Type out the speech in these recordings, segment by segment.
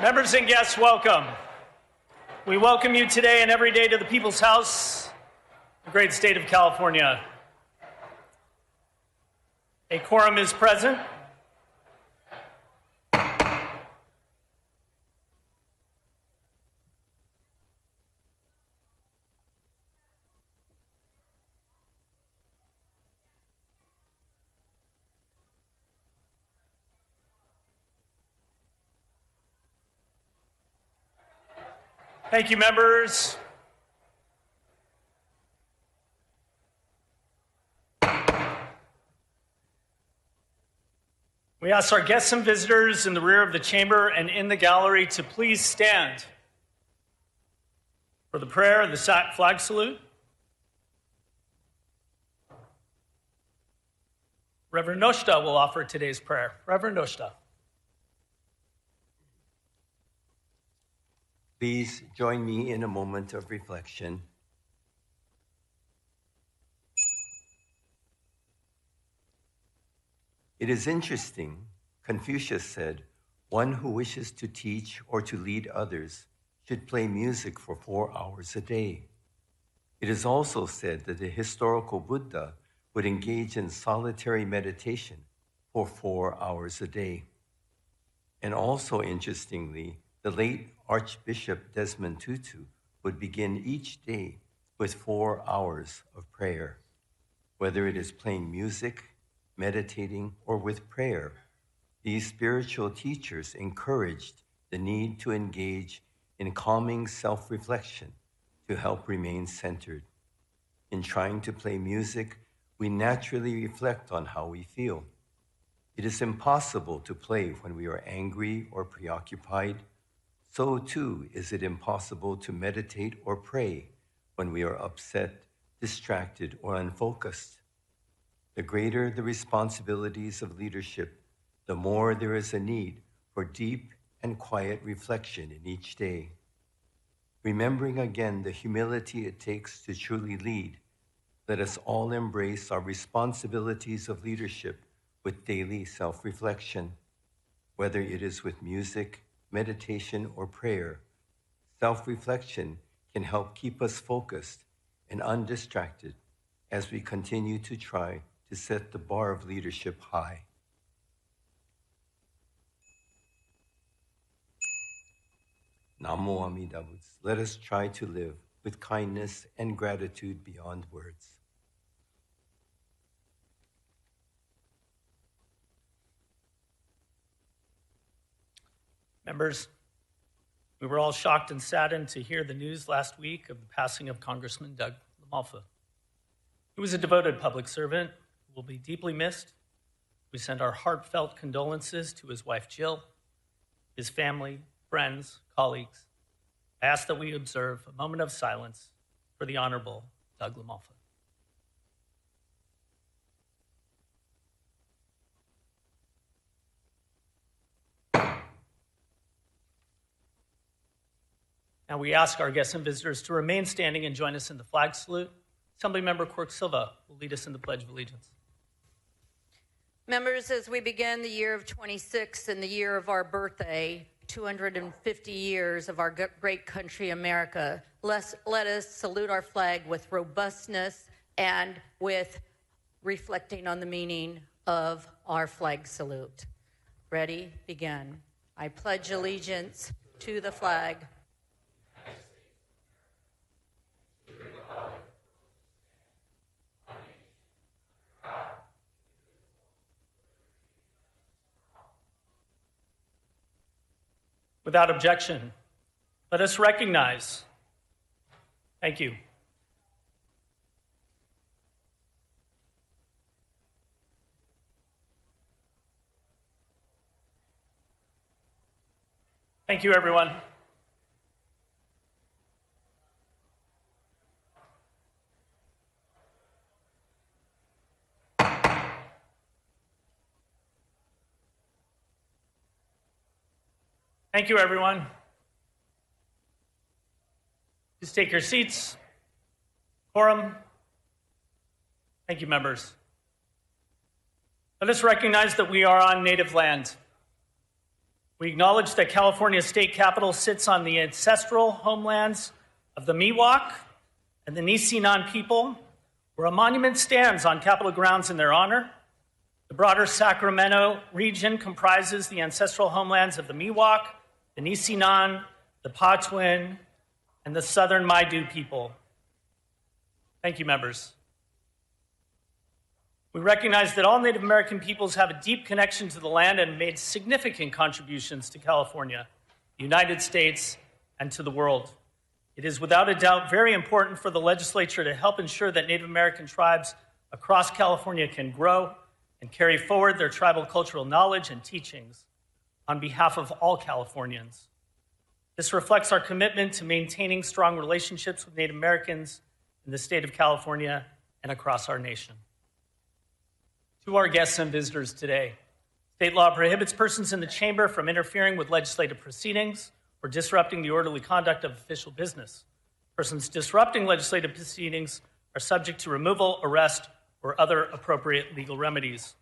Members and guests, welcome. We welcome you today and every day to the People's House, the great state of California. A quorum is present. Thank you, members. We ask our guests and visitors in the rear of the chamber and in the gallery to please stand for the prayer and the flag salute. Reverend Noshta will offer today's prayer. Reverend Noshta. Please join me in a moment of reflection. It is interesting, Confucius said, one who wishes to teach or to lead others should play music for 4 hours a day. It is also said that the historical Buddha would engage in solitary meditation for 4 hours a day. And also interestingly, the late Archbishop Desmond Tutu would begin each day with 4 hours of prayer. Whether it is playing music, meditating, or with prayer, these spiritual teachers encouraged the need to engage in calming self-reflection to help remain centered. In trying to play music, we naturally reflect on how we feel. It is impossible to play when we are angry or preoccupied. So too is it impossible to meditate or pray when we are upset, distracted, or unfocused. The greater the responsibilities of leadership, the more there is a need for deep and quiet reflection in each day. Remembering again the humility it takes to truly lead, let us all embrace our responsibilities of leadership with daily self-reflection. Whether it is with music, meditation, or prayer, self-reflection can help keep us focused and undistracted as we continue to try to set the bar of leadership high. Namo Amida Butsu. Let us try to live with kindness and gratitude beyond words. Members, we were all shocked and saddened to hear the news last week of the passing of Congressman Doug LaMalfa. He was a devoted public servant who will be deeply missed. We send our heartfelt condolences to his wife, Jill, his family, friends, colleagues. I ask that we observe a moment of silence for the Honorable Doug LaMalfa. Now we ask our guests and visitors to remain standing and join us in the flag salute. Assemblymember Quirk Silva will lead us in the Pledge of Allegiance. Members, as we begin the year of 26 and the year of our birthday, 250 years of our great country, America, let us salute our flag with robustness and with reflecting on the meaning of our flag salute. Ready? Begin. I pledge allegiance to the flag without objection. Let us recognize. Thank you. Thank you, everyone. Thank you, everyone. Please take your seats. Quorum. Thank you, members. Let us recognize that we are on native land. We acknowledge that California's state capital sits on the ancestral homelands of the Miwok and the Nisinan people, where a monument stands on Capitol grounds in their honor. The broader Sacramento region comprises the ancestral homelands of the Miwok, the Nisinan, the Patwin, and the Southern Maidu people. Thank you, members. We recognize that all Native American peoples have a deep connection to the land and made significant contributions to California, the United States, and to the world. It is without a doubt very important for the legislature to help ensure that Native American tribes across California can grow and carry forward their tribal cultural knowledge and teachings on behalf of all Californians. This reflects our commitment to maintaining strong relationships with Native Americans in the state of California and across our nation. To our guests and visitors today, state law prohibits persons in the chamber from interfering with legislative proceedings or disrupting the orderly conduct of official business. Persons disrupting legislative proceedings are subject to removal, arrest, or other appropriate legal remedies.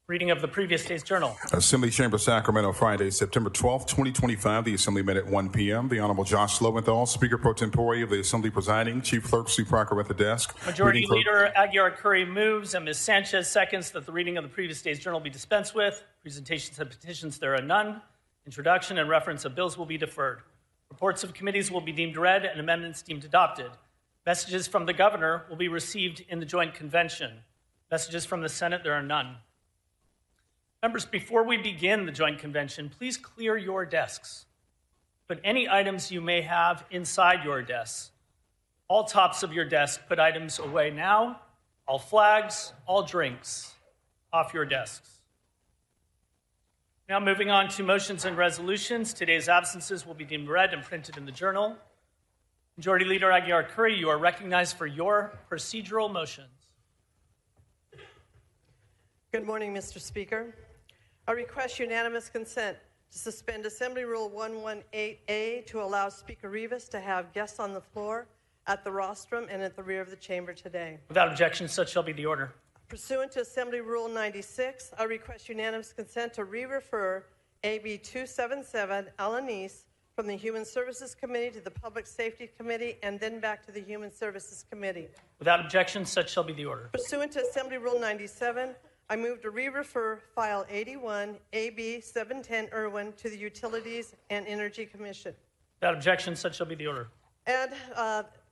Reading of the previous day's journal. Assembly Chamber, Sacramento, Friday, September 12th, 2025. The Assembly met at 1 p.m. The Honorable Josh Lowenthal, Speaker Pro Tempore of the Assembly presiding. Chief Clerk Sue Parker at the desk. Majority Leader Aguilar Curry moves and Ms. Sanchez seconds that the reading of the previous day's journal be dispensed with. Presentations and petitions, there are none. Introduction and reference of bills will be deferred. Reports of committees will be deemed read and amendments deemed adopted. Messages from the governor will be received in the joint convention. Messages from the Senate, there are none. Members, before we begin the joint convention, please clear your desks. Put any items you may have inside your desks. All tops of your desk, put items away now. All flags, all drinks, off your desks. Now moving on to motions and resolutions. Today's absences will be deemed read and printed in the journal. Majority Leader Aguilar Curry, you are recognized for your procedural motions. Good morning, Mr. Speaker. I request unanimous consent to suspend Assembly Rule 118A to allow Speaker Rivas to have guests on the floor at the rostrum and at the rear of the chamber today. Without objection, such shall be the order. Pursuant to Assembly Rule 96, I request unanimous consent to re-refer AB 277 Alanis from the Human Services Committee to the Public Safety Committee and then back to the Human Services Committee. Without objection, such shall be the order. Pursuant to Assembly Rule 97, I move to re-refer File 81 AB 710 Irwin to the Utilities and Energy Commission. Without objection, such shall be the order. And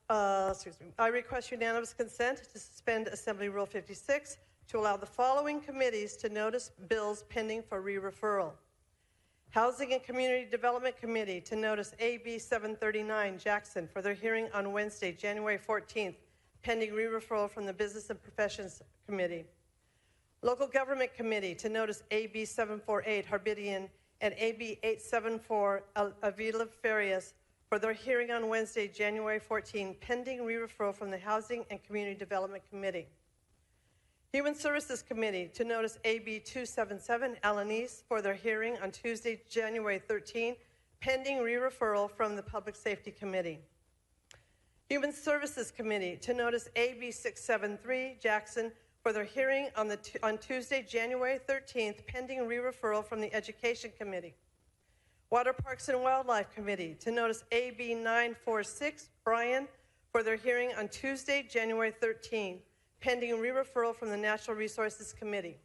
I request unanimous consent to suspend Assembly Rule 56 to allow the following committees to notice bills pending for re-referral. Housing and Community Development Committee to notice AB 739 Jackson for their hearing on Wednesday, January 14th, pending re-referral from the Business and Professions Committee. Local Government Committee to notice AB 748 Harbidian and AB 874 Avila Farias for their hearing on Wednesday, January 14, pending re-referral from the Housing and Community Development Committee. Human Services Committee to notice AB 277 Alanis for their hearing on Tuesday, January 13, pending re-referral from the Public Safety Committee. Human Services Committee to notice AB 673 Jackson for their hearing on Tuesday, January 13th, pending re-referral from the Education Committee. Water Parks and Wildlife Committee to notice AB 946 Bryan for their hearing on Tuesday, January 13th, pending re-referral from the Natural Resources Committee.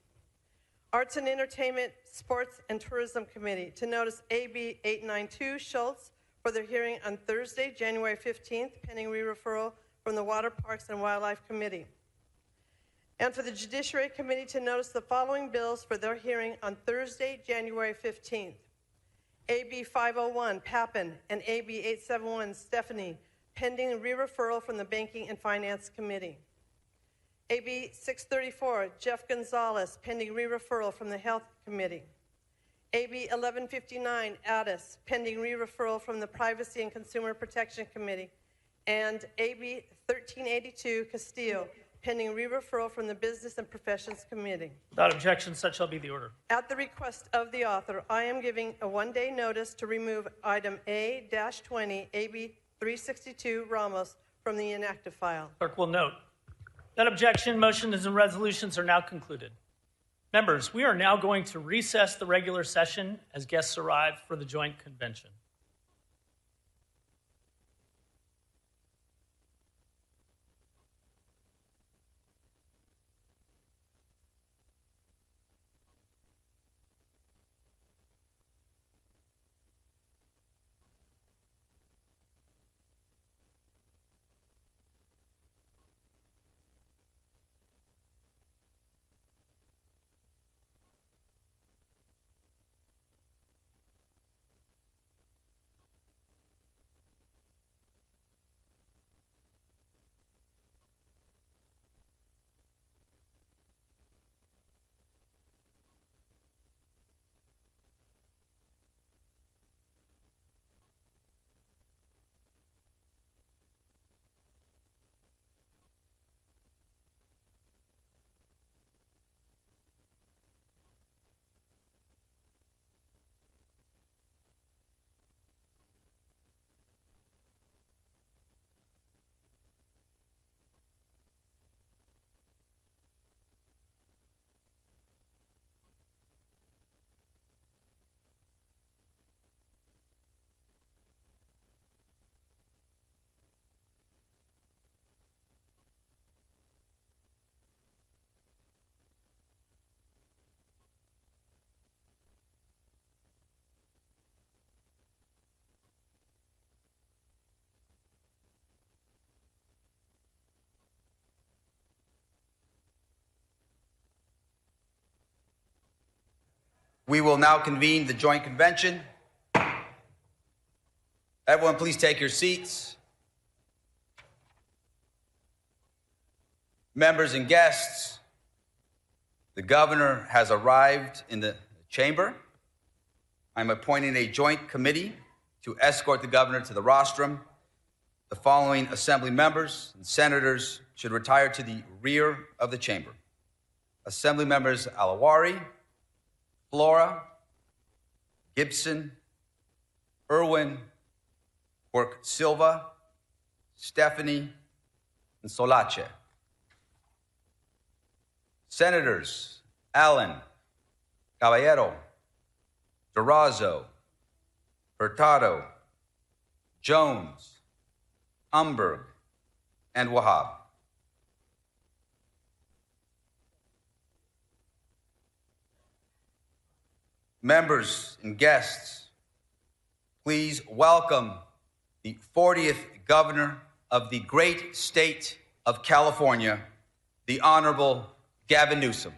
Arts and Entertainment, Sports and Tourism Committee to notice AB 892 Schultz for their hearing on Thursday, January 15th, pending re-referral from the Water Parks and Wildlife Committee. And for the Judiciary Committee to notice the following bills for their hearing on Thursday, January 15th. AB 501 Pappen and AB 871 Stephanie, pending re-referral from the Banking and Finance Committee. AB 634 Jeff Gonzalez, pending re-referral from the Health Committee. AB 1159 Addis, pending re-referral from the Privacy and Consumer Protection Committee. And AB 1382 Castillo, pending re-referral from the Business and Professions Committee. Without objection, such shall be the order. At the request of the author, I am giving a one-day notice to remove item A-20 AB 362 Ramos from the inactive file. Clerk will note. Without objection, motions and resolutions are now concluded. Members, we are now going to recess the regular session as guests arrive for the joint convention. We will now convene the joint convention. Everyone, please take your seats. Members and guests, the governor has arrived in the chamber. I'm appointing a joint committee to escort the governor to the rostrum. The following assembly members and senators should retire to the rear of the chamber. Assembly members Alawari, Flora, Gibson, Irwin, Quirk Silva, Stephanie, and Solace. Senators Allen, Caballero, Durazo, Hurtado, Jones, Umberg, and Wahab. Members and guests, please welcome the 40th governor of the great state of California, the Honorable Gavin Newsom.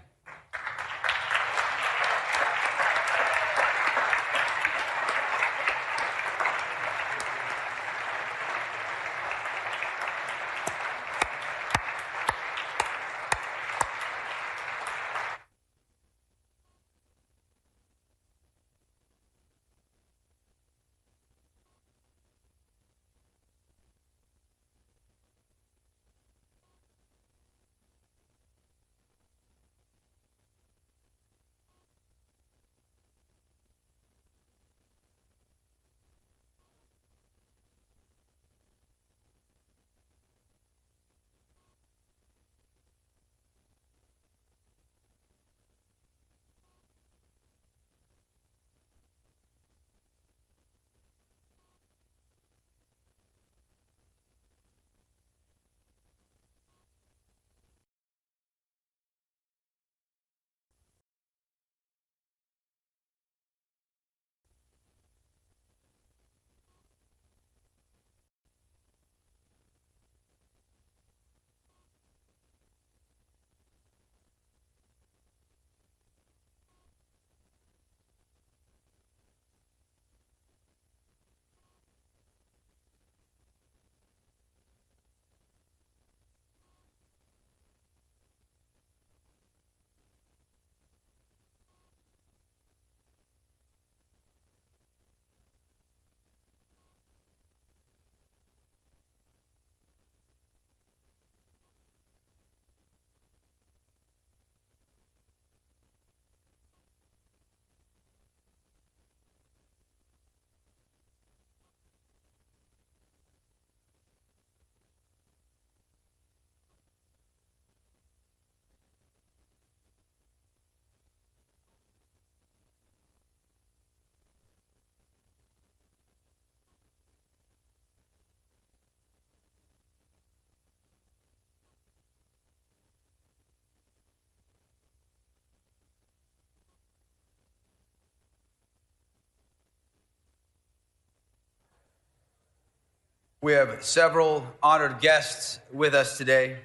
We have several honored guests with us today,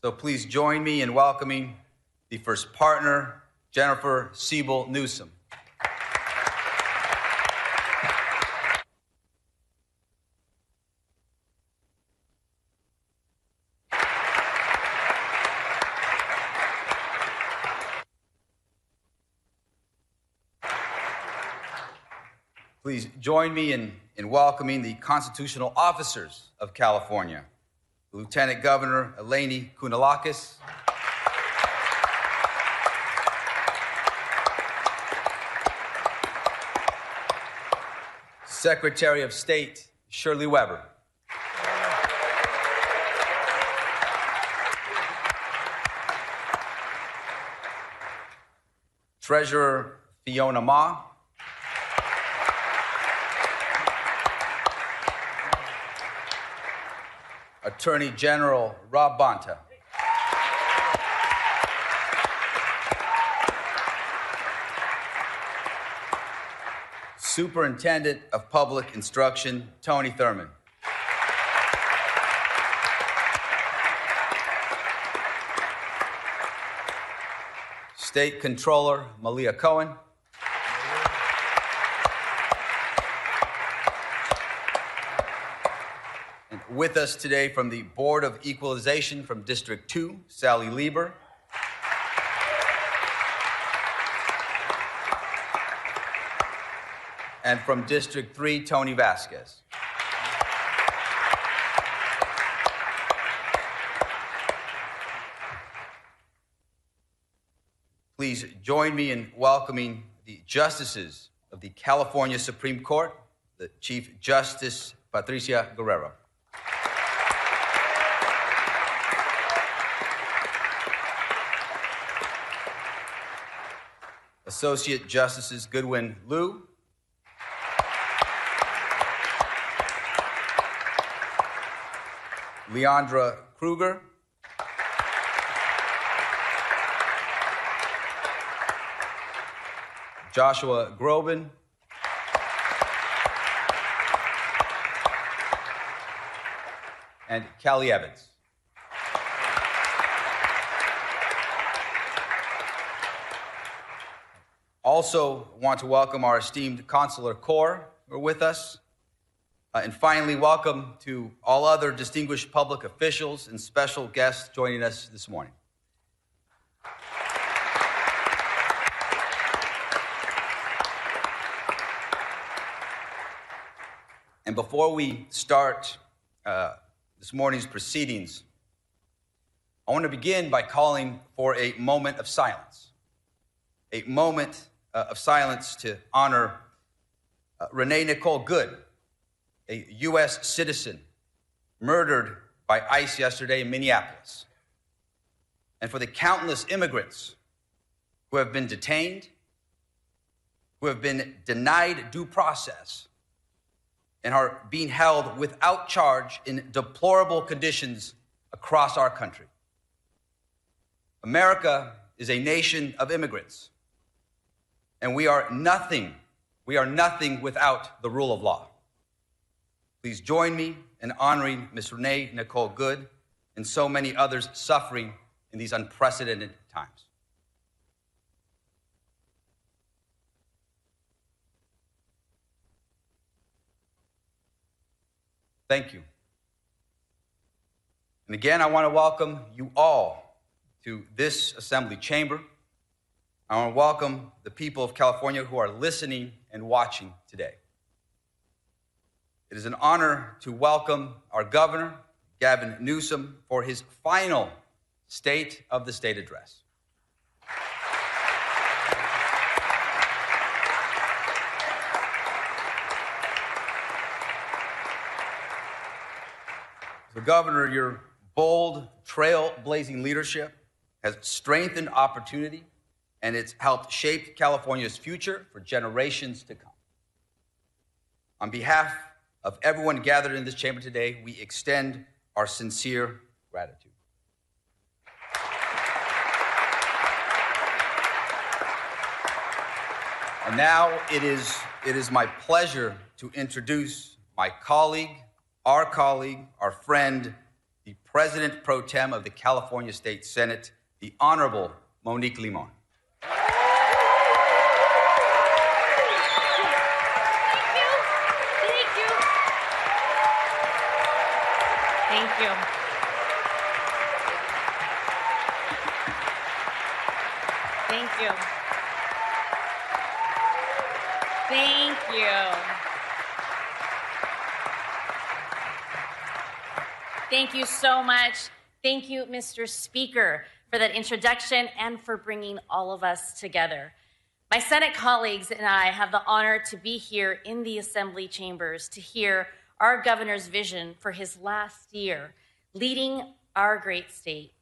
so please join me in welcoming the first partner, Jennifer Siebel Newsom. Please join me in welcoming the constitutional officers of California, Lieutenant Governor Eleni Kounalakis, Secretary of State Shirley Weber, Treasurer Fiona Ma, Attorney General Rob Bonta, Superintendent of Public Instruction Tony Thurman, State Controller Malia Cohen, and with us today from the Board of Equalization from District 2, Sally Lieber, and from District 3, Tony Vasquez. Please join me in welcoming the justices of the California Supreme Court, the Chief Justice Patricia Guerrero, Associate Justices Goodwin Liu, Leandra Kruger, Joshua Groban, and Callie Evans. Also want to welcome our esteemed consular corps who are with us. And finally, welcome to all other distinguished public officials and special guests joining us this morning. And before we start this morning's proceedings, I want to begin by calling for a moment of silence. A moment of silence to honor Renee Nicole Good, a U.S. citizen murdered by ICE yesterday in Minneapolis, and for the countless immigrants who have been detained, who have been denied due process, and are being held without charge in deplorable conditions across our country. America is a nation of immigrants, and we are nothing without the rule of law. Please join me in honoring Ms. Renee Nicole Good and so many others suffering in these unprecedented times. Thank you. And again, I want to welcome you all to this assembly chamber. I want to welcome the people of California who are listening and watching today. It is an honor to welcome our governor, Gavin Newsom, for his final State of the State address. So, Governor, your bold, trailblazing leadership has strengthened opportunity, and it's helped shape California's future for generations to come. On behalf of everyone gathered in this chamber today, we extend our sincere gratitude. And now it is my pleasure to introduce my colleague, our colleague, our friend, the President Pro Tem of the California State Senate, the Honorable Monique Limon. Thank you. Thank you. Thank you. Thank you so much. Thank you, Mr. Speaker, for that introduction and for bringing all of us together. My Senate colleagues and I have the honor to be here in the Assembly chambers to hear our governor's vision for his last year leading our great state.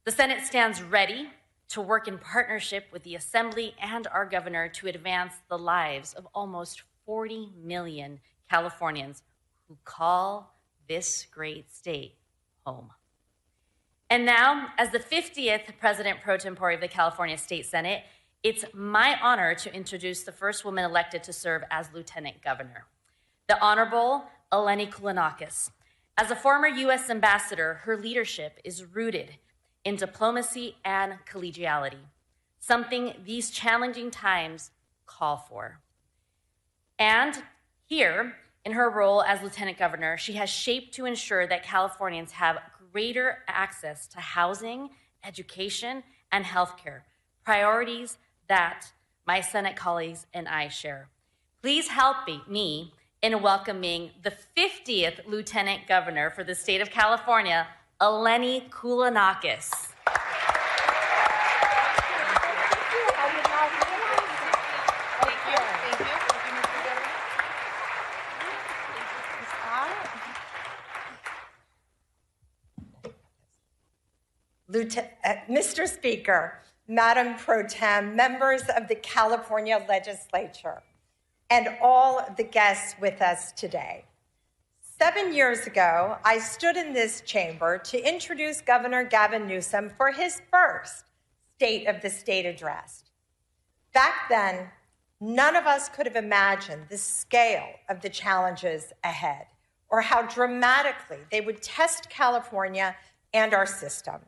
The Senate stands ready to work in partnership with the Assembly and our governor to advance the lives of almost 40 million Californians who call this great state home. And now, as the 50th President Pro Tempore of the California State Senate, it's my honor to introduce the first woman elected to serve as Lieutenant Governor, the Honorable Eleni Koulounakis. As a former U.S. ambassador, her leadership is rooted in diplomacy and collegiality, something these challenging times call for. And here, in her role as Lieutenant Governor, she has shaped to ensure that Californians have greater access to housing, education, and healthcare, priorities that my Senate colleagues and I share. Please help me in welcoming the 50th Lieutenant Governor for the state of California, Eleni Koulounakis. Mr. Speaker, Madam Pro Tem, members of the California Legislature, and all of the guests with us today. 7 years ago, I stood in this chamber to introduce Governor Gavin Newsom for his first State of the State address. Back then, none of us could have imagined the scale of the challenges ahead or how dramatically they would test California and our system.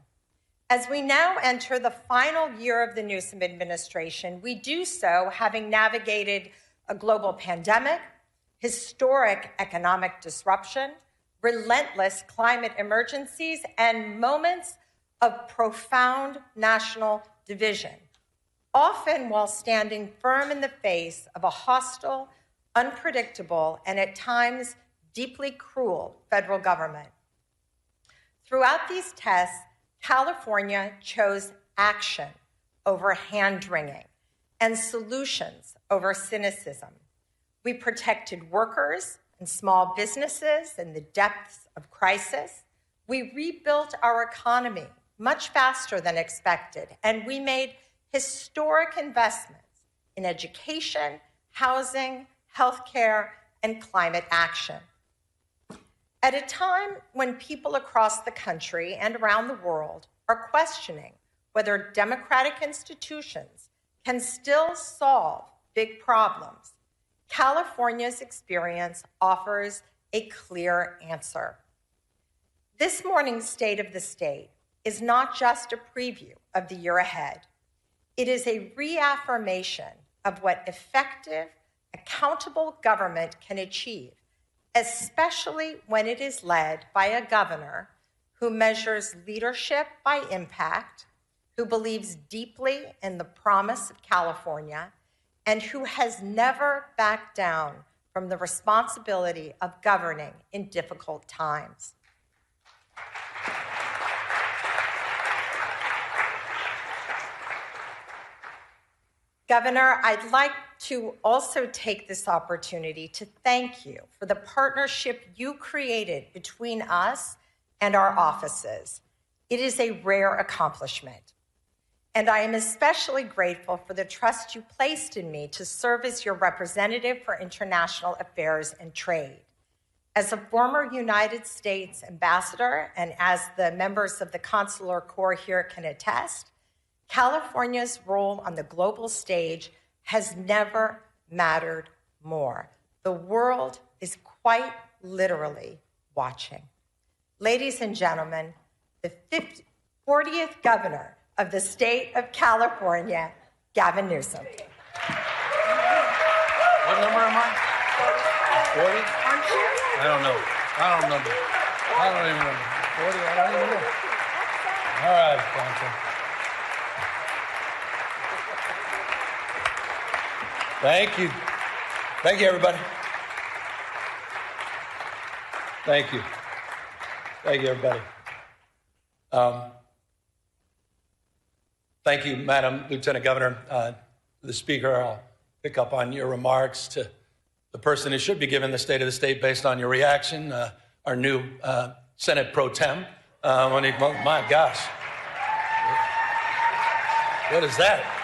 As we now enter the final year of the Newsom administration, we do so having navigated a global pandemic, historic economic disruption, relentless climate emergencies, and moments of profound national division, often while standing firm in the face of a hostile, unpredictable, and at times deeply cruel federal government. Throughout these tests, California chose action over hand-wringing and solutions over cynicism. We protected workers and small businesses in the depths of crisis. We rebuilt our economy much faster than expected, and we made historic investments in education, housing, healthcare, and climate action. At a time when people across the country and around the world are questioning whether democratic institutions can still solve big problems, California's experience offers a clear answer. This morning's State of the State is not just a preview of the year ahead. It is a reaffirmation of what effective, accountable government can achieve, especially when it is led by a governor who measures leadership by impact, who believes deeply in the promise of California, and who has never backed down from the responsibility of governing in difficult times. Governor, I'd like to also take this opportunity to thank you for the partnership you created between us and our offices. It is a rare accomplishment. And I am especially grateful for the trust you placed in me to serve as your representative for international affairs and trade. As a former United States ambassador, and as the members of the Consular Corps here can attest, California's role on the global stage has never mattered more. The world is quite literally watching. Ladies and gentlemen, the 40th governor of the state of California, Gavin Newsom. What number am I? 40? I don't know. I don't remember. I don't even remember. 40? I don't even know. All right, Council. Thank you. Thank you, everybody. Thank you. Thank you, everybody. Thank you, Madam Lieutenant Governor. The Speaker, I'll pick up on your remarks to the person who should be given the State of the State based on your reaction, our new Senate Pro Tem. My gosh. What is that?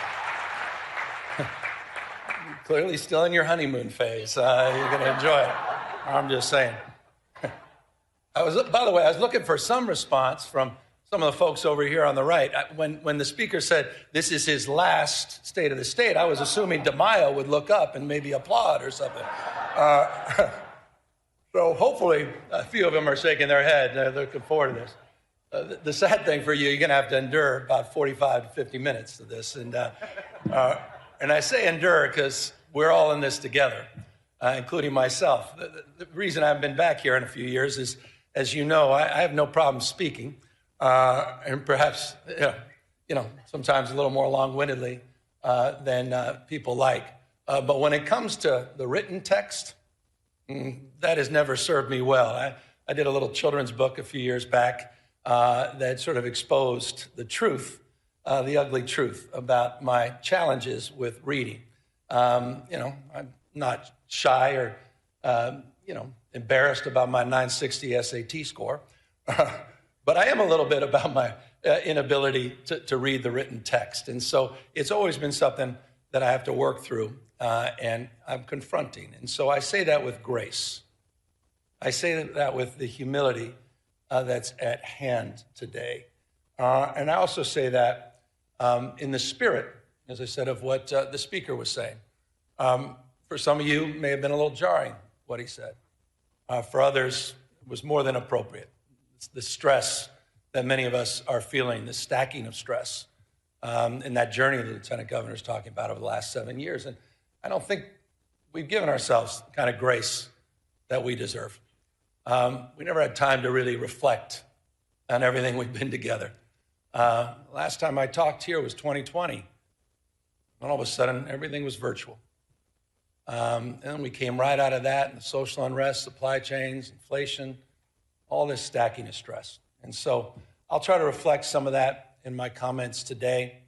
Clearly still in your honeymoon phase. You're going to enjoy it. I'm just saying. By the way, I was looking for some response from some of the folks over here on the right. When the Speaker said this is his last State of the State, I was assuming DeMaio would look up and maybe applaud or something. So hopefully a few of them are shaking their head. They're looking forward to this. The sad thing for you, you're going to have to endure about 45 to 50 minutes of this. And I say endure because we're all in this together, including myself. The reason I haven't been back here in a few years is, as you know, I have no problem speaking, and perhaps, sometimes a little more long-windedly than people like. But when it comes to the written text, that has never served me well. I did a little children's book a few years back that sort of exposed the truth, the ugly truth about my challenges with reading. I'm not shy or, embarrassed about my 960 SAT score, but I am a little bit about my inability to read the written text. And so it's always been something that I have to work through and I'm confronting. And so I say that with grace. I say that with the humility that's at hand today. And I also say that in the spirit, as I said, of what the Speaker was saying. For some of you, it may have been a little jarring what he said. For others, it was more than appropriate. It's the stress that many of us are feeling, the stacking of stress in that journey the Lieutenant Governor is talking about over the last 7 years. And I don't think we've given ourselves the kind of grace that we deserve. We never had time to really reflect on everything we've been together. Last time I talked here was 2020. And all of a sudden, everything was virtual. And then we came right out of that, and the social unrest, supply chains, inflation, all this stacking of stress. And so I'll try to reflect some of that in my comments today.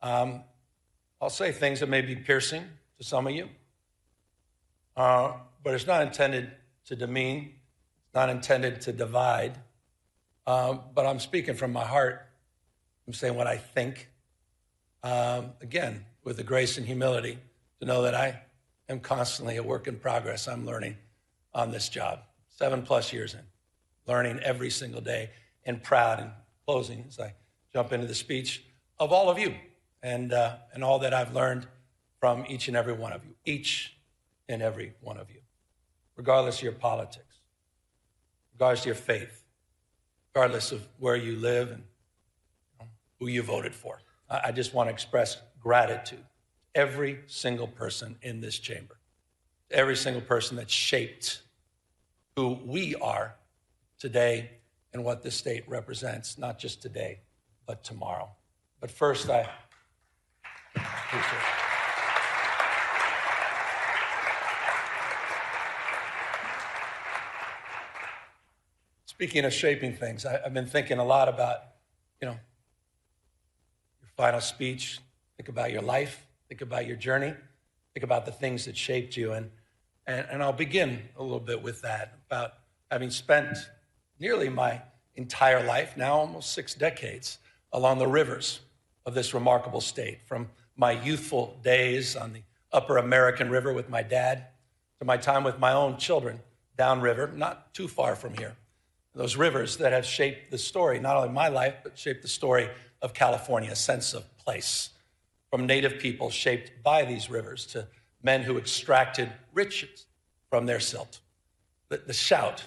I'll say things that may be piercing to some of you, but it's not intended to demean, it's not intended to divide, but I'm speaking from my heart. I'm saying what I think, again, with the grace and humility to know that I am constantly a work in progress. I'm learning on this job, 7+ years in, learning every single day, and proud in closing as I jump into the speech of all of you and all that I've learned from each and every one of you, each and every one of you, regardless of your politics, regardless of your faith, regardless of where you live and who you voted for. I just want to express gratitude to every single person in this chamber, every single person that shaped who we are today and what this state represents, not just today, but tomorrow. But first, I appreciate it. Speaking of shaping things, I've been thinking a lot about, your final speech. Think about your life. Think about your journey. Think about the things that shaped you. And I'll begin a little bit with that, about having spent nearly my entire life, now almost 6 decades, along the rivers of this remarkable state, from my youthful days on the upper American River with my dad to my time with my own children downriver, not too far from here. Those rivers that have shaped the story, not only my life, but shaped the story of California, a sense of place, from native people shaped by these rivers to men who extracted riches from their silt. The shout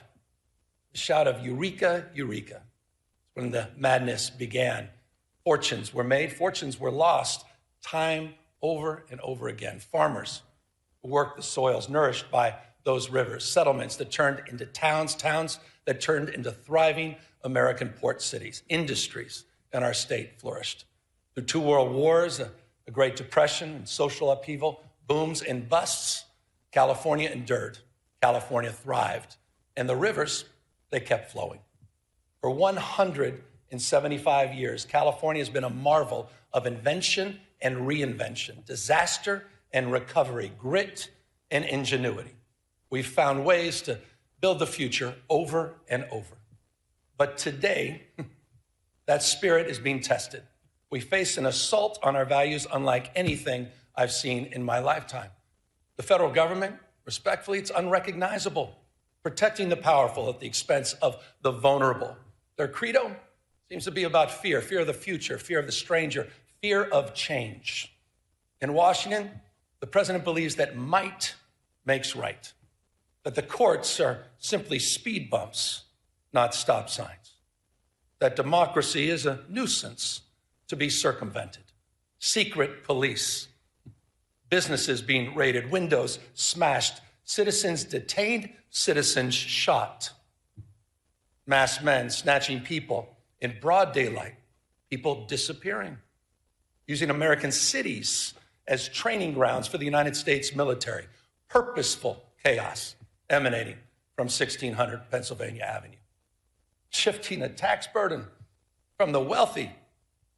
a shout of Eureka, Eureka. When the madness began, fortunes were made, fortunes were lost, time over and over again. Farmers who worked the soils nourished by those rivers, settlements that turned into towns, towns that turned into thriving American port cities, industries in our state flourished. Through 2 world wars, a Great Depression, and social upheaval, booms and busts, California endured. California thrived. And the rivers, they kept flowing. For 175 years, California has been a marvel of invention and reinvention, disaster and recovery, grit and ingenuity. We've found ways to build the future over and over. But today, that spirit is being tested. We face an assault on our values unlike anything I've seen in my lifetime. The federal government, respectfully, it's unrecognizable, protecting the powerful at the expense of the vulnerable. Their credo seems to be about fear, fear of the future, fear of the stranger, fear of change. In Washington, the president believes that might makes right, that the courts are simply speed bumps, not stop signs, that democracy is a nuisance to be circumvented, secret police, businesses being raided, windows smashed, citizens detained, citizens shot, masked men snatching people in broad daylight, people disappearing, using American cities as training grounds for the United States military, purposeful chaos emanating from 1600 Pennsylvania Avenue, shifting a tax burden from the wealthy,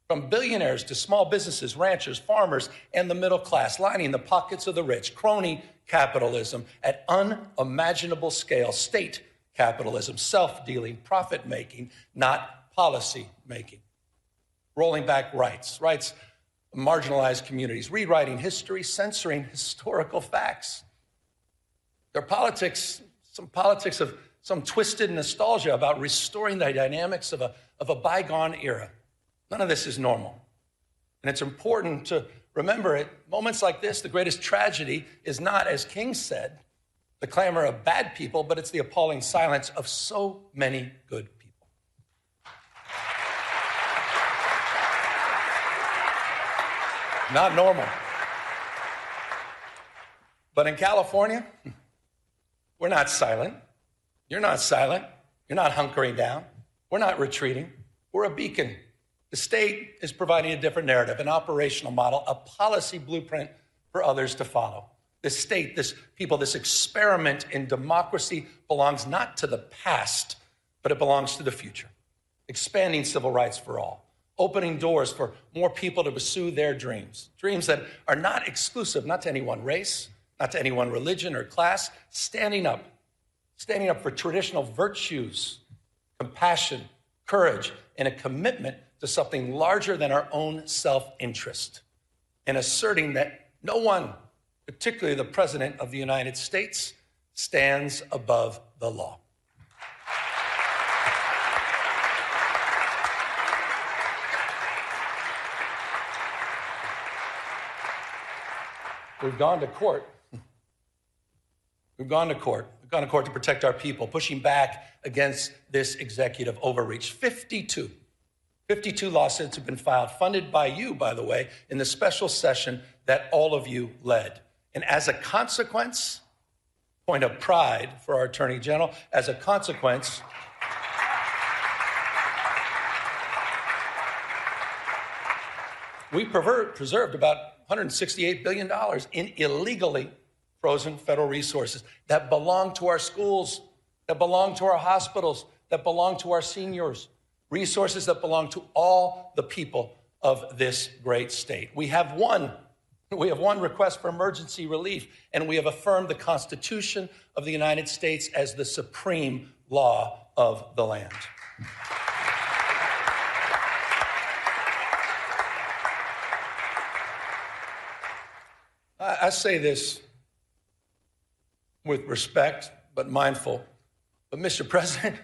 from billionaires to small businesses, ranchers, farmers, and the middle class, lining the pockets of the rich, crony capitalism at unimaginable scale, state capitalism, self-dealing, profit-making, not policy-making, rolling back rights, marginalized communities, rewriting history, censoring historical facts. Their politics, some politics of some twisted nostalgia about restoring the dynamics of a bygone era. None of this is normal. And it's important to remember at moments like this, the greatest tragedy is not, as King said, the clamor of bad people, but it's the appalling silence of so many good people. Not normal. But in California, we're not silent. You're not silent. You're not hunkering down. We're not retreating. We're a beacon. The state is providing a different narrative, an operational model, a policy blueprint for others to follow. This state, this people, this experiment in democracy belongs not to the past, but it belongs to the future. Expanding civil rights for all, opening doors for more people to pursue their dreams, dreams that are not exclusive, not to any one race, not to any one religion or class, standing up for traditional virtues, compassion, courage, and a commitment to something larger than our own self-interest, and asserting that no one, particularly the President of the United States, stands above the law. We've gone to court. We've gone to court. We've gone to court to protect our people, pushing back against this executive overreach. 52 lawsuits have been filed, funded by you, by the way, in the special session that all of you led. And as a consequence, point of pride for our Attorney General, as a consequence, we preserved about $168 billion in illegally frozen federal resources that belong to our schools, that belong to our hospitals, that belong to our seniors, resources that belong to all the people of this great state. We have one request for emergency relief, and we have affirmed the Constitution of the United States as the supreme law of the land. I say this with respect, but mindful. But Mr. President,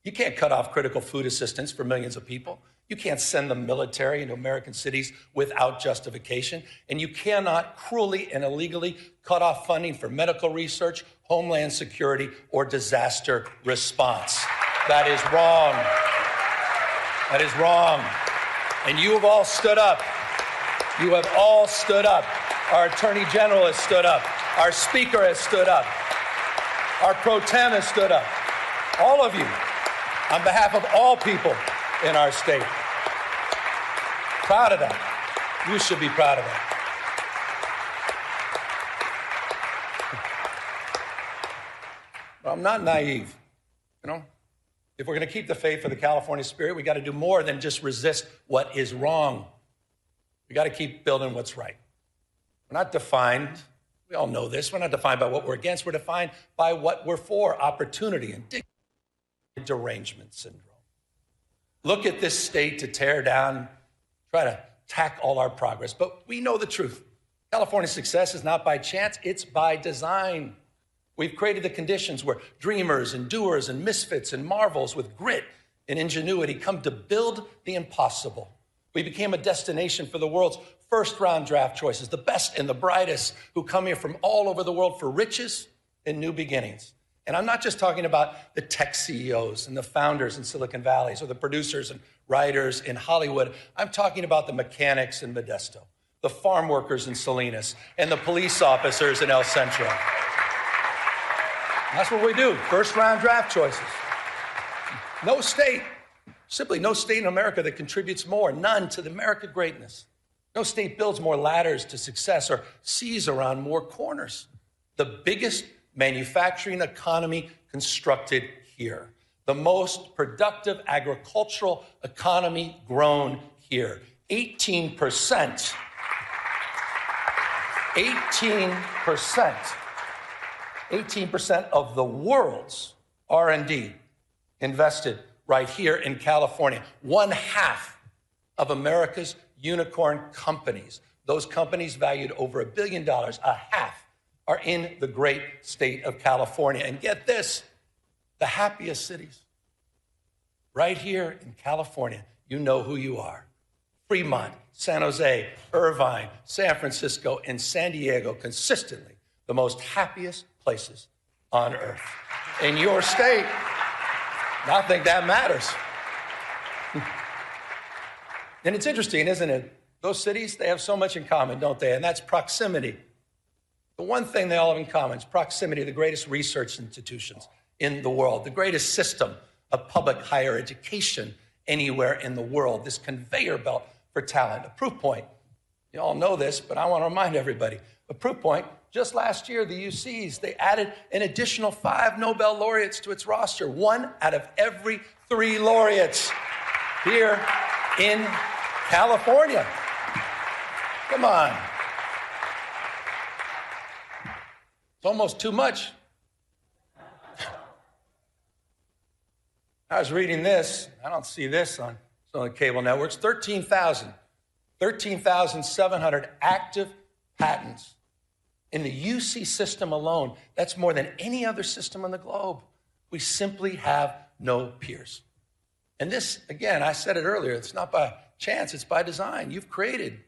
you can't cut off critical food assistance for millions of people. You can't send the military into American cities without justification. And you cannot cruelly and illegally cut off funding for medical research, homeland security, or disaster response. That is wrong. That is wrong. And you have all stood up. You have all stood up. Our Attorney General has stood up. Our Speaker has stood up. Our Pro Tem has stood up. All of you, on behalf of all people in our state. Proud of that. You should be proud of that. Well, I'm not naive. You know, if we're going to keep the faith for the California spirit, we got to do more than just resist what is wrong. We got to keep building what's right. We're not defined, we all know this, we're not defined by what we're against, we're defined by what we're for, opportunity and dignity, derangement syndrome. Look at this state to tear down, try to attack all our progress, but we know the truth. California's success is not by chance, it's by design. We've created the conditions where dreamers and doers and misfits and marvels with grit and ingenuity come to build the impossible. We became a destination for the world's first-round draft choices, the best and the brightest who come here from all over the world for riches and new beginnings. And I'm not just talking about the tech CEOs and the founders in Silicon Valley or the producers and writers in Hollywood. I'm talking about the mechanics in Modesto, the farm workers in Salinas, and the police officers in El Centro. That's what we do, first-round draft choices. No state, simply no state in America that contributes more, none, to the American greatness. No state builds more ladders to success or sees around more corners. The biggest manufacturing economy constructed here. The most productive agricultural economy grown here. 18%. 18%. 18% of the world's R&D invested right here in California. 1/2 of America's unicorn companies, those companies valued over $1 billion, 1/2 are in the great state of California. And get this, the happiest cities, right here in California, you know who you are. Fremont, San Jose, Irvine, San Francisco, and San Diego, consistently the most happiest places on earth. In your state, I think that matters. And it's interesting, isn't it? Those cities, they have so much in common, don't they? And that's proximity. The one thing they all have in common is proximity to the greatest research institutions in the world, the greatest system of public higher education anywhere in the world, this conveyor belt for talent. A proof point, you all know this, but I want to remind everybody, a proof point, just last year, the UCs, they added an additional 5 Nobel laureates to its roster, 1 out of every 3 laureates here in California. Come on. It's almost too much. I was reading this. I don't see this on some of the cable networks. 13,700 active patents in the UC system alone. That's more than any other system on the globe. We simply have no peers. And this, again, I said it earlier, it's not by chance, it's by design. You've created,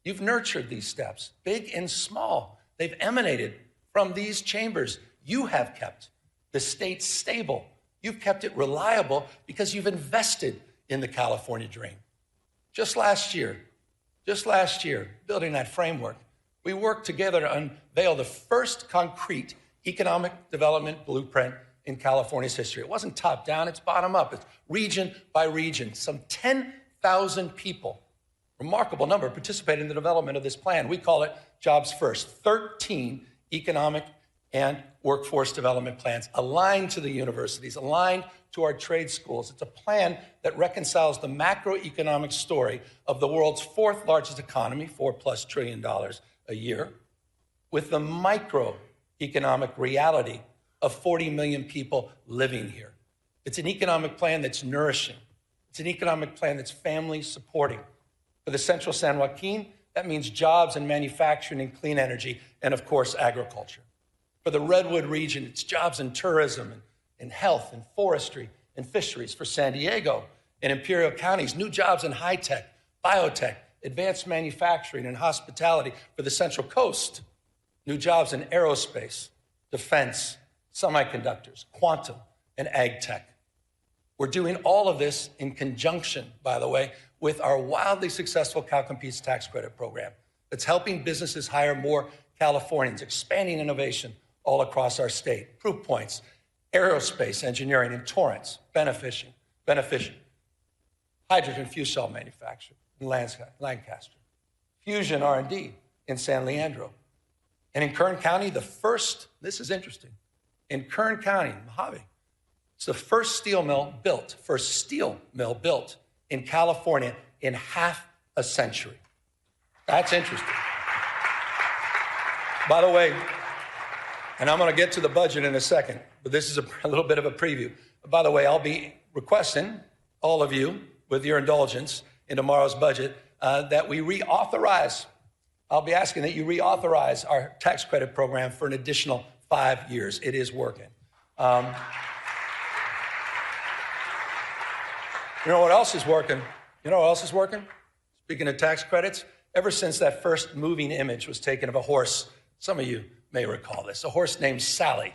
you've nurtured these steps, big and small. They've emanated from these chambers. You have kept the state stable. You've kept it reliable because you've invested in the California dream. Just last year, building that framework, we worked together to unveil the first concrete economic development blueprint in California's history. It wasn't top down, it's bottom up. It's region by region. Some 10,000 people, remarkable number, participated in the development of this plan. We call it Jobs First. 13 economic and workforce development plans aligned to the universities, aligned to our trade schools. It's a plan that reconciles the macroeconomic story of the world's 4th largest economy, $4+ trillion a year, with the microeconomic reality of 40 million people living here. It's an economic plan that's nourishing. It's an economic plan that's family supporting. For the Central San Joaquin, that means jobs in manufacturing and clean energy, and of course, agriculture. For the Redwood region, it's jobs in tourism and health and forestry and fisheries. For San Diego and Imperial counties, new jobs in high tech, biotech, advanced manufacturing and hospitality. For the Central Coast, new jobs in aerospace, defense, semiconductors, quantum, and ag tech. We're doing all of this in conjunction, by the way, with our wildly successful Cal Competes tax credit program that's helping businesses hire more Californians, expanding innovation all across our state. Proof points, aerospace engineering in Torrance, beneficial. Hydrogen fuel cell manufacturing in Lancaster. Fusion R&D in San Leandro. And in Kern County, this is interesting, in Kern County, Mojave, it's the first steel mill built in California in half a century. That's interesting. By the way, and I'm going to get to the budget in a second, but this is a little bit of a preview. By the way, I'll be requesting all of you, with your indulgence, in tomorrow's budget, that we reauthorize. I'll be asking that you reauthorize our tax credit program for an additional 5 years. It is working. You know what else is working? Speaking of tax credits, ever since that first moving image was taken of a horse, some of you may recall this, a horse named Sally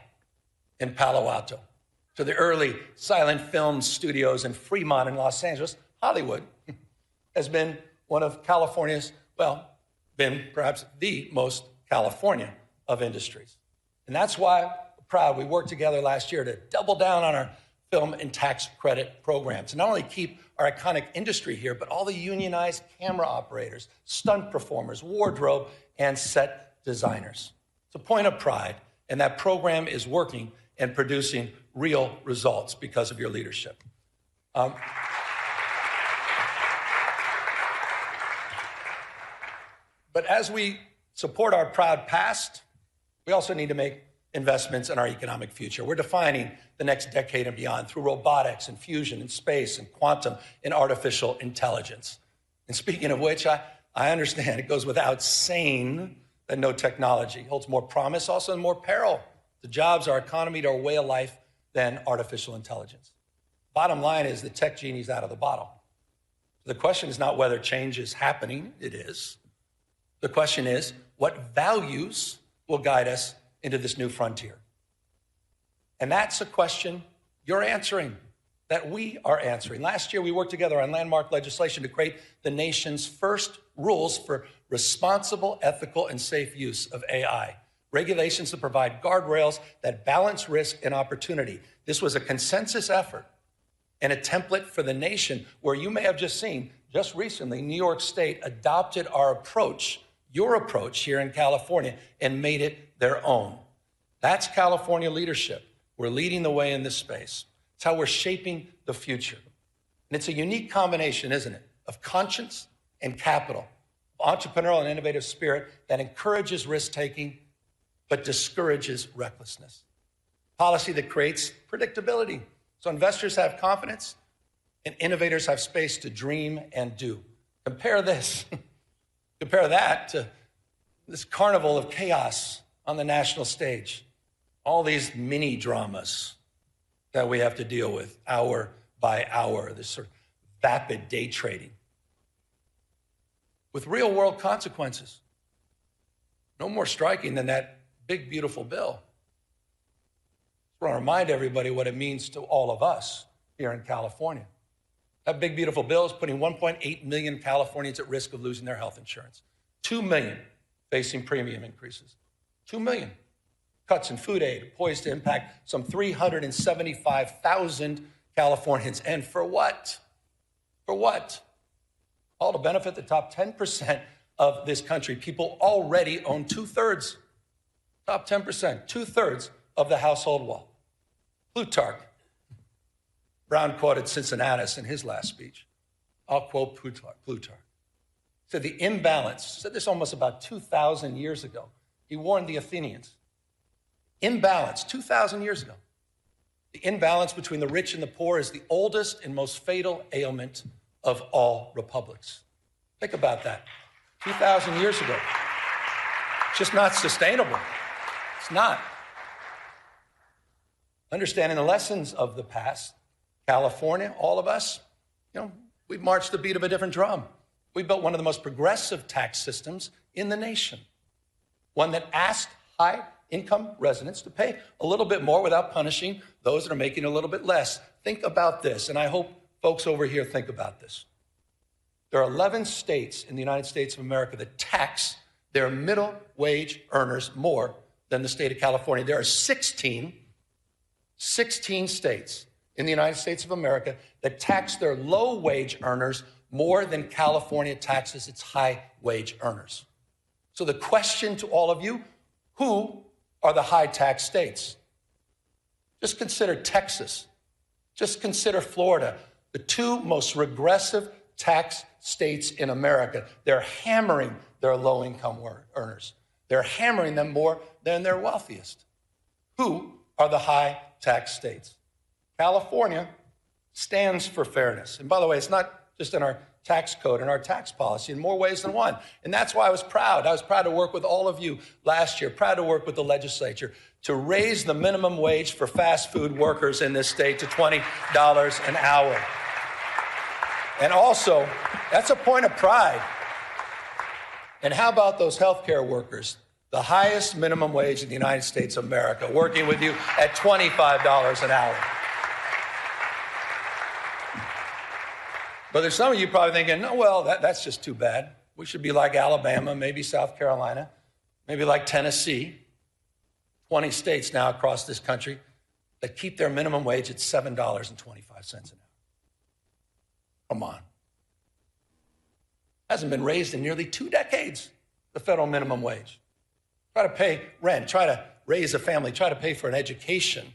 in Palo Alto, to the early silent film studios in Fremont in Los Angeles, Hollywood has been one of California's, been perhaps the most California of industries. And that's why we're proud we worked together last year to double down on our film and tax credit programs. To not only keep our iconic industry here, but all the unionized camera operators, stunt performers, wardrobe, and set designers. It's a point of pride, and that program is working and producing real results because of your leadership. But as we support our proud past, we also need to make investments in our economic future. We're defining the next decade and beyond through robotics and fusion and space and quantum and artificial intelligence. And speaking of which, I understand it goes without saying that no technology holds more promise, also and more peril to jobs, our economy, to our way of life than artificial intelligence. Bottom line is the tech genie's out of the bottle. The question is not whether change is happening, it is. The question is, what values will guide us into this new frontier? And that's a question you're answering, that we are answering. Last year, we worked together on landmark legislation to create the nation's first rules for responsible, ethical, and safe use of AI. Regulations that provide guardrails that balance risk and opportunity. This was a consensus effort and a template for the nation where you may have just seen, just recently, New York State adopted our approach, your approach here in California, and made it their own. That's California leadership. We're leading the way in this space. It's how we're shaping the future. And it's a unique combination, isn't it, of conscience and capital, entrepreneurial and innovative spirit that encourages risk-taking but discourages recklessness. Policy that creates predictability so investors have confidence and innovators have space to dream and do. Compare that to this carnival of chaos on the national stage. All these mini dramas that we have to deal with hour by hour, this sort of vapid day trading with real world consequences. No more striking than that big, beautiful bill. I want to remind everybody what it means to all of us here in California. That big, beautiful bill is putting 1.8 million Californians at risk of losing their health insurance. 2 million facing premium increases. 2 million. Cuts in food aid poised to impact some 375,000 Californians. And for what? For what? All to benefit the top 10% of this country. People already own 2/3. Top 10%, 2/3 of the household wealth. Plutarch. Brown quoted Cincinnatus in his last speech. I'll quote Plutarch. Said the imbalance, said this almost about 2,000 years ago. He warned the Athenians. Imbalance, 2,000 years ago. The imbalance between the rich and the poor is the oldest and most fatal ailment of all republics. Think about that. 2,000 years ago. It's just not sustainable. It's not. Understanding the lessons of the past, California, all of us, we've marched the beat of a different drum. We built one of the most progressive tax systems in the nation. One that asked high income residents to pay a little bit more without punishing those that are making a little bit less. Think about this, and I hope folks over here think about this. There are 11 states in the United States of America that tax their middle wage earners more than the state of California. There are 16 states in the United States of America that tax their low wage earners more than California taxes its high wage earners. So the question to all of you, who are the high tax states? Just consider Texas. Just consider Florida, the two most regressive tax states in America. They're hammering their low-income earners. They're hammering them more than their wealthiest. Who are the high tax states? California stands for fairness. And by the way, it's not just in our tax code and our tax policy in more ways than one. And that's why I was proud. I was proud to work with all of you last year, proud to work with the legislature to raise the minimum wage for fast food workers in this state to $20 an hour. And also, that's a point of pride. And how about those healthcare workers? The highest minimum wage in the United States of America, working with you at $25 an hour. But there's some of you probably thinking, oh, well, that's just too bad. We should be like Alabama, maybe South Carolina, maybe like Tennessee. 20 states now across this country that keep their minimum wage at $7.25 an hour. Come on. Hasn't been raised in nearly 2 decades, the federal minimum wage. Try to pay rent, try to raise a family, try to pay for an education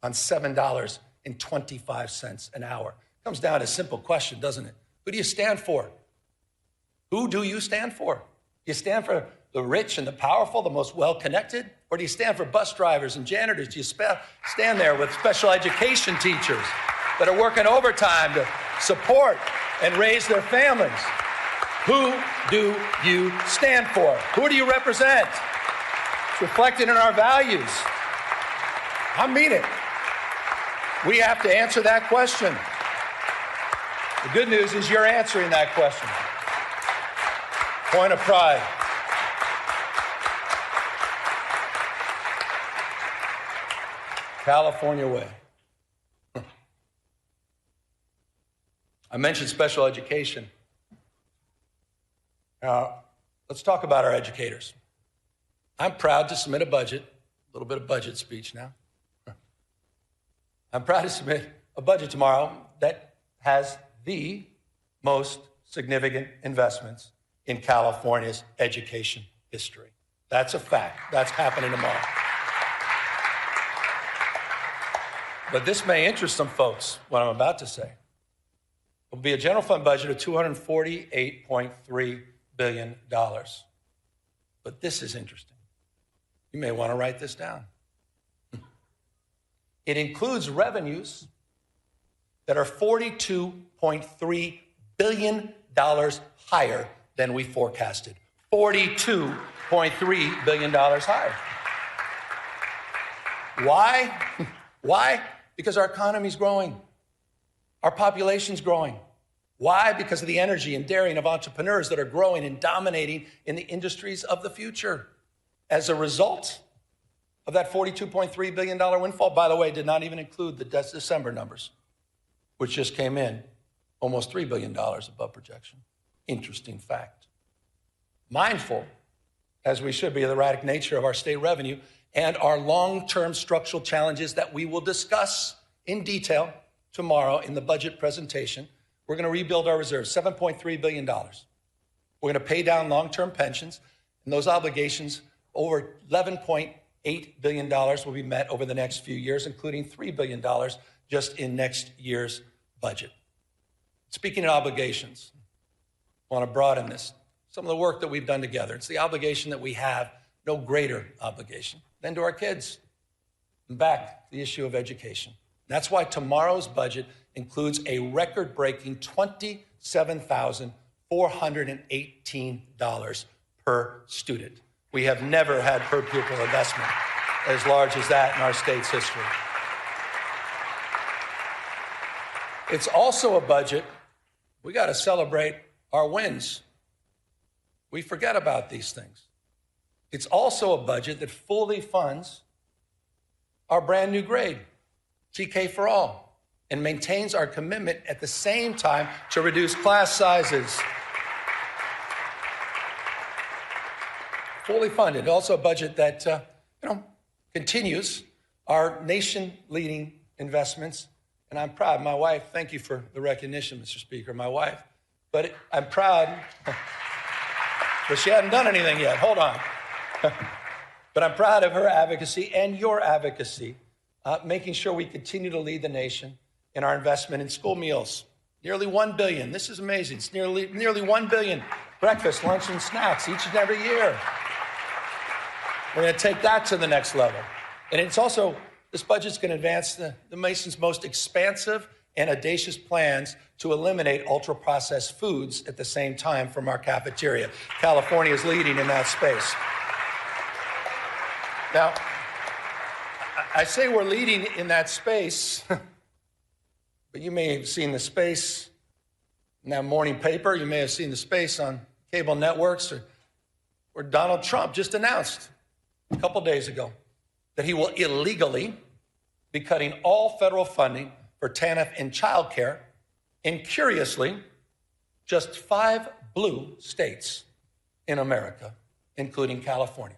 on $7.25 an hour. Comes down to a simple question, doesn't it? Who do you stand for? Who do you stand for? Do you stand for the rich and the powerful, the most well-connected? Or do you stand for bus drivers and janitors? Do you stand there with special education teachers that are working overtime to support and raise their families? Who do you stand for? Who do you represent? It's reflected in our values. I mean it. We have to answer that question. The good news is you're answering that question. Point of pride. California way. I mentioned special education. Let's talk about our educators. I'm proud to submit a budget, a little bit of budget speech now. I'm proud to submit a budget tomorrow that has the most significant investments in California's education history. That's a fact. That's happening tomorrow. But this may interest some folks, what I'm about to say. It will be a general fund budget of $248.3 billion. But this is interesting. You may want to write this down. It includes revenues that are $42.3 billion higher than we forecasted. $42.3 billion higher. Why? Why? Because our economy's growing. Our population's growing. Why? Because of the energy and daring of entrepreneurs that are growing and dominating in the industries of the future. As a result of that $42.3 billion windfall, by the way, did not even include the December numbers, which just came in almost $3 billion above projection. Interesting fact. Mindful, as we should be, of the erratic nature of our state revenue and our long-term structural challenges that we will discuss in detail tomorrow in the budget presentation, we're going to rebuild our reserves, $7.3 billion. We're going to pay down long-term pensions, and those obligations, over $11.8 billion, will be met over the next few years, including $3 billion just in next year's budget. Speaking of obligations, I want to broaden this. Some of the work that we've done together. It's the obligation that we have, no greater obligation than to our kids. And back to the issue of education. That's why tomorrow's budget includes a record-breaking $27,418 per student. We have never had per pupil investment as large as that in our state's history. It's also a budget, we got to celebrate our wins. We forget about these things. It's also a budget that fully funds our brand new grade, TK for All, and maintains our commitment at the same time to reduce class sizes. Fully funded. Also a budget that continues our nation-leading investments. And I'm proud. My wife, thank you for the recognition, Mr. Speaker, my wife. But I'm proud, but she hadn't done anything yet. Hold on. But I'm proud of her advocacy and your advocacy, making sure we continue to lead the nation in our investment in school meals. Nearly $1 billion. This is amazing. It's nearly $1 billion breakfast, lunch, and snacks each and every year. We're going to take that to the next level. And it's also, this budget's going to advance the nation's most expansive and audacious plans to eliminate ultra-processed foods at the same time from our cafeteria. California is leading in that space. Now, I say we're leading in that space, but you may have seen the space in that morning paper. You may have seen the space on cable networks, or Donald Trump just announced a couple days ago that he will illegally be cutting all federal funding for TANF and childcare in, curiously, just 5 blue states in America, including California.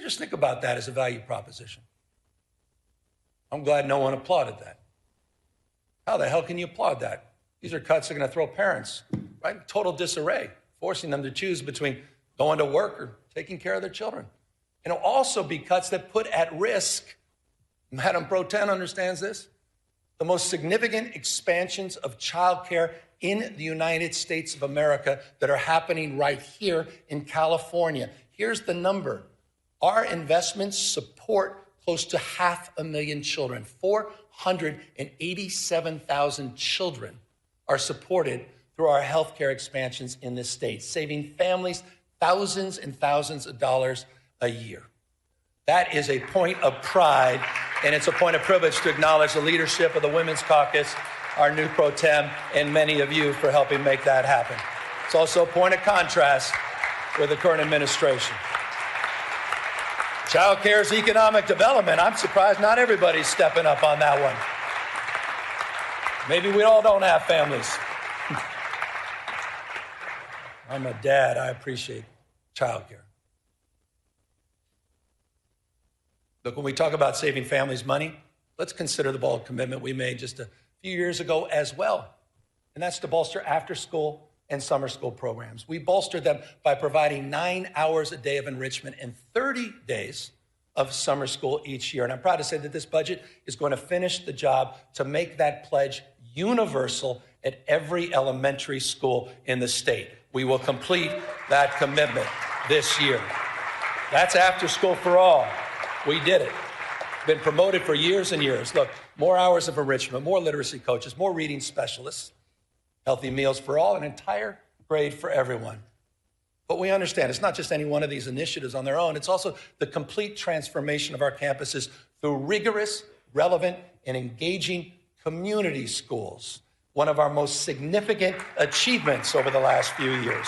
Just think about that as a value proposition. I'm glad no one applauded that. How the hell can you applaud that? These are cuts that are going to throw parents right in total disarray, forcing them to choose between going to work or taking care of their children. And it'll also be cuts that put at risk, Madam Pro Tem understands this, the most significant expansions of childcare in the United States of America that are happening right here in California. Here's the number. Our investments support close to 500,000 children. 487,000 children are supported through our healthcare expansions in this state, saving families thousands and thousands of dollars a year. That is a point of pride, and it's a point of privilege to acknowledge the leadership of the Women's Caucus, our new pro tem, and many of you for helping make that happen. It's also a point of contrast with the current administration. Child care's economic development. I'm surprised not everybody's stepping up on that one. Maybe we all don't have families. I'm a dad. I appreciate child care. Look, when we talk about saving families money, let's consider the bold commitment we made just a few years ago as well. And that's to bolster after-school and summer school programs. We bolstered them by providing 9 hours a day of enrichment and 30 days of summer school each year. And I'm proud to say that this budget is going to finish the job to make that pledge universal at every elementary school in the state. We will complete that commitment this year. That's after school for all. We did it. Been promoted for years and years. Look, more hours of enrichment, more literacy coaches, more reading specialists, healthy meals for all, an entire grade for everyone. But we understand it's not just any one of these initiatives on their own. It's also the complete transformation of our campuses through rigorous, relevant, and engaging community schools, one of our most significant achievements over the last few years.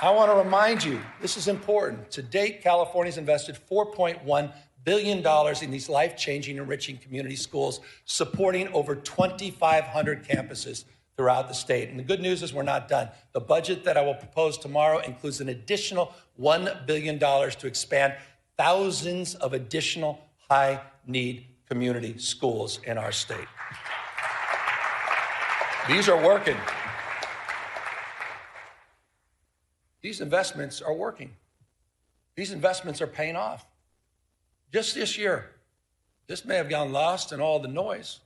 I want to remind you, this is important. To date, California's invested $4.1 billion in these life-changing, enriching community schools, supporting over 2,500 campuses throughout the state. And the good news is we're not done. The budget that I will propose tomorrow includes an additional $1 billion to expand thousands of additional high-need community schools in our state. These are working. These investments are working. These investments are paying off. Just this year, this may have gone lost in all the noise,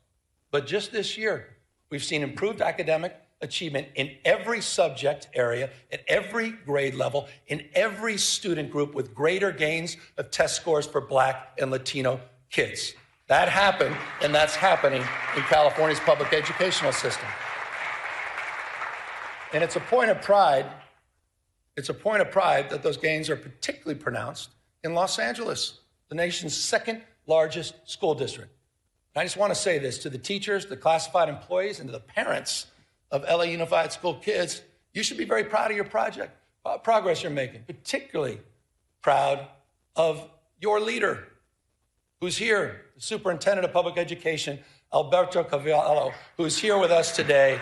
but just this year, we've seen improved academic achievement in every subject area, at every grade level, in every student group, with greater gains of test scores for Black and Latino kids. That happened, and that's happening in California's public educational system. And it's a point of pride. It's a point of pride that those gains are particularly pronounced in Los Angeles, the nation's second largest school district. And I just want to say this to the teachers, the classified employees, and to the parents of LA Unified School kids. You should be very proud of your progress you're making, particularly proud of your leader who's here, the Superintendent of Public Education, Alberto Cavallo, who's here with us today,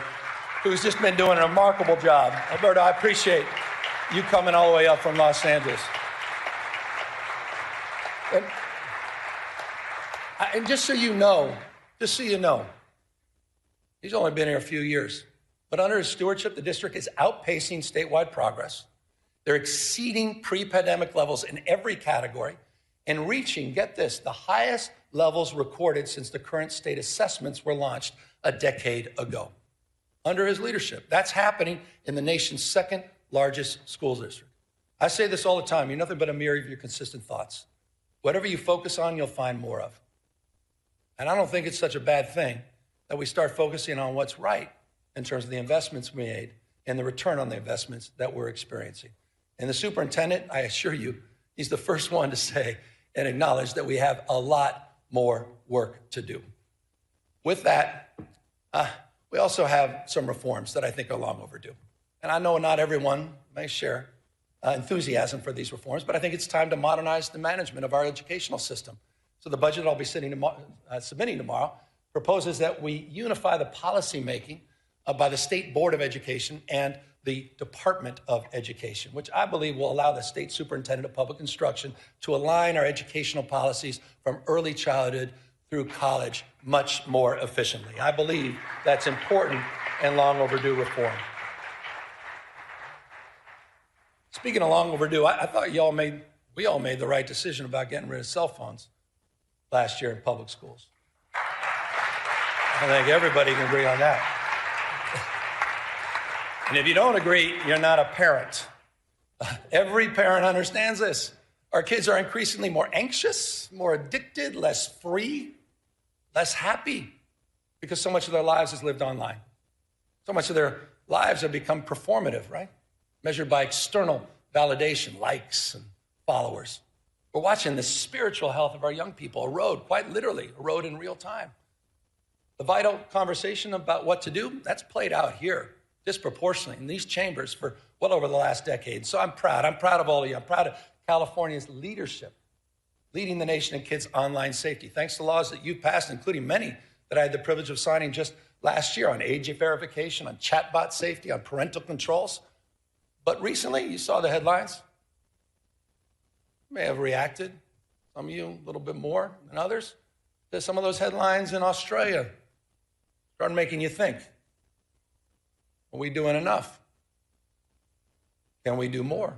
who's just been doing a remarkable job. Alberto, I appreciate you coming all the way up from Los Angeles. And just so you know, he's only been here a few years, but under his stewardship, the district is outpacing statewide progress. They're exceeding pre-pandemic levels in every category and reaching, get this, the highest levels recorded since the current state assessments were launched a decade ago. Under his leadership, that's happening in the nation's second largest school district. I say this all the time, you're nothing but a mirror of your consistent thoughts. Whatever you focus on, you'll find more of. And I don't think it's such a bad thing that we start focusing on what's right in terms of the investments we made and the return on the investments that we're experiencing. And the superintendent, I assure you, he's the first one to say and acknowledge that we have a lot more work to do. With that, we also have some reforms that I think are long overdue. And I know not everyone may share enthusiasm for these reforms, but I think it's time to modernize the management of our educational system. So the budget I'll be submitting tomorrow proposes that we unify the policymaking by the State Board of Education and the Department of Education, which I believe will allow the State Superintendent of Public Instruction to align our educational policies from early childhood through college much more efficiently. I believe that's important and long overdue reform. Speaking of long overdue, I thought we all made the right decision about getting rid of cell phones last year in public schools. I think everybody can agree on that. And if you don't agree, you're not a parent. Every parent understands this. Our kids are increasingly more anxious, more addicted, less free, less happy, because so much of their lives is lived online. So much of their lives have become performative, right? Measured by external validation, likes and followers. We're watching the spiritual health of our young people erode, quite literally, erode in real time. The vital conversation about what to do, that's played out here disproportionately in these chambers for well over the last decade. So I'm proud of all of you. I'm proud of California's leadership, leading the nation in kids' online safety. Thanks to laws that you've passed, including many that I had the privilege of signing just last year on age verification, on chatbot safety, on parental controls. But recently, you saw the headlines. You may have reacted, some of you a little bit more than others, to some of those headlines in Australia. Started making you think. Are we doing enough? Can we do more?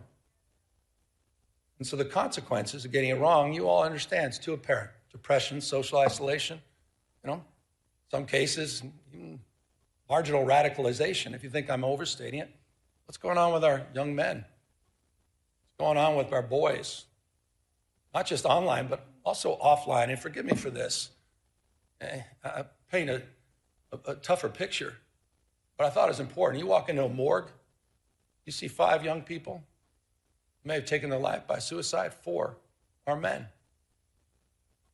And so the consequences of getting it wrong, you all understand, it's too apparent. Depression, social isolation, some cases, even marginal radicalization, if you think I'm overstating it. What's going on with our young men? What's going on with our boys? Not just online, but also offline. And forgive me for this. I paint a tougher picture, but I thought it was important. You walk into a morgue, you see 5 young people who may have taken their life by suicide. 4 are men.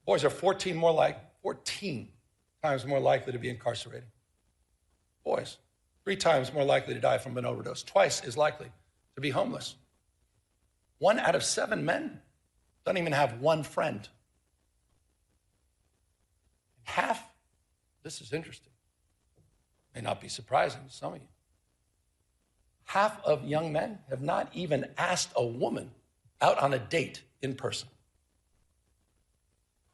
Boys are 14 times more likely to be incarcerated. Boys, 3 times more likely to die from an overdose, twice as likely to be homeless. 1 out of 7 men doesn't even have one friend. Half, this is interesting, may not be surprising to some of you, half of young men have not even asked a woman out on a date in person.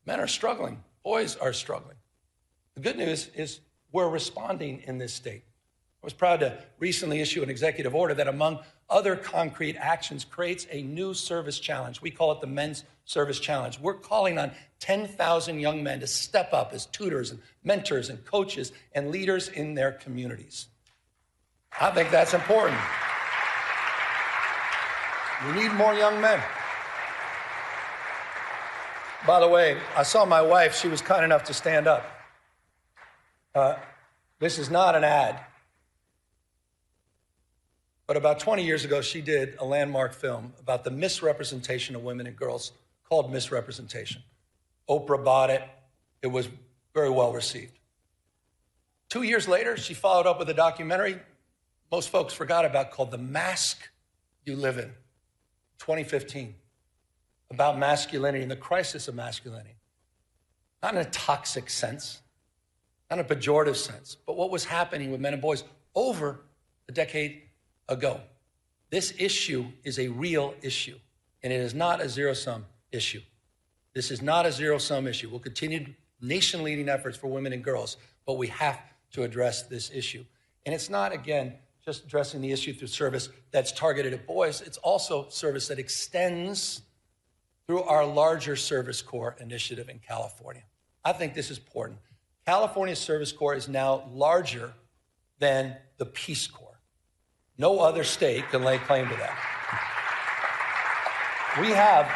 Men are struggling. Boys are struggling. The good news is we're responding in this state. I was proud to recently issue an executive order that, among other concrete actions, creates a new service challenge. We call it the Men's Service Challenge. We're calling on 10,000 young men to step up as tutors and mentors and coaches and leaders in their communities. I think that's important. We need more young men. By the way, I saw my wife. She was kind enough to stand up. This is not an ad. But about 20 years ago, she did a landmark film about the misrepresentation of women and girls called Misrepresentation. Oprah bought it. It was very well received. 2 years later, she followed up with a documentary most folks forgot about called The Mask You Live In, 2015, about masculinity and the crisis of masculinity. Not in a toxic sense, not in a pejorative sense, but what was happening with men and boys over a decade ago. This issue is a real issue, and it is not a zero-sum issue. This is not a zero-sum issue. We'll continue nation-leading efforts for women and girls, but we have to address this issue. And it's not, again, just addressing the issue through service that's targeted at boys. It's also service that extends through our larger Service Corps initiative in California. I think this is important. California's Service Corps is now larger than the Peace Corps. No other state can lay claim to that. We have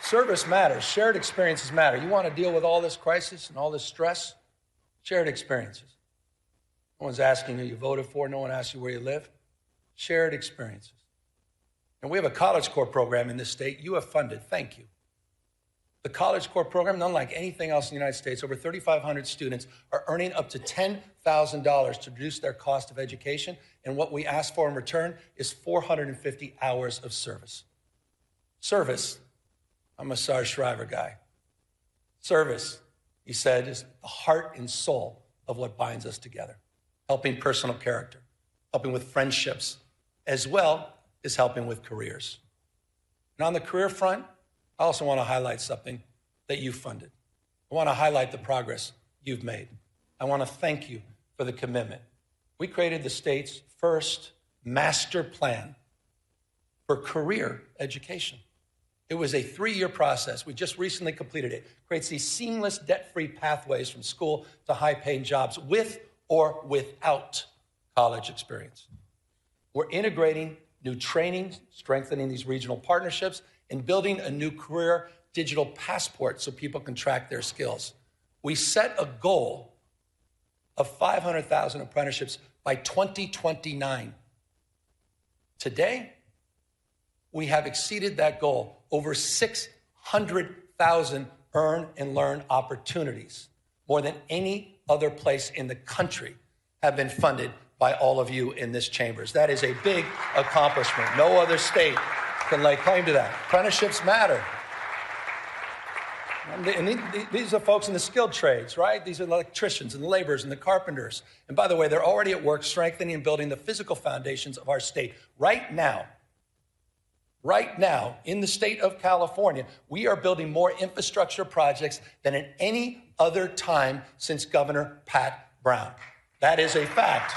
service matters. Shared experiences matter. You want to deal with all this crisis and all this stress? Shared experiences. No one's asking who you voted for. No one asks you where you live. Shared experiences. And we have a College Corps program in this state you have funded. Thank you. The College Corps program, unlike anything else in the United States, over 3,500 students are earning up to $10,000 to reduce their cost of education. And what we ask for in return is 450 hours of service. Service, I'm a Sarge Shriver guy. Service, he said, is the heart and soul of what binds us together. Helping personal character, helping with friendships, as well as helping with careers. And on the career front, I also want to highlight something that you funded. I want to highlight the progress you've made. I want to thank you for the commitment. We created the state's first master plan for career education. It was a 3-year process. We just recently completed it. It creates these seamless, debt-free pathways from school to high-paying jobs with or without college experience. We're integrating new training, strengthening these regional partnerships, and building a new career digital passport so people can track their skills. We set a goal of 500,000 apprenticeships by 2029. Today, we have exceeded that goal. Over 600,000 earn and learn opportunities, more than any other place in the country, have been funded by all of you in this chambers. That is a big accomplishment. No other state can lay claim to that. Apprenticeships matter. And these are folks in the skilled trades, right? These are the electricians and the laborers and the carpenters. And by the way, they're already at work strengthening and building the physical foundations of our state. Right now, in the state of California, we are building more infrastructure projects than at any other time since Governor Pat Brown. That is a fact.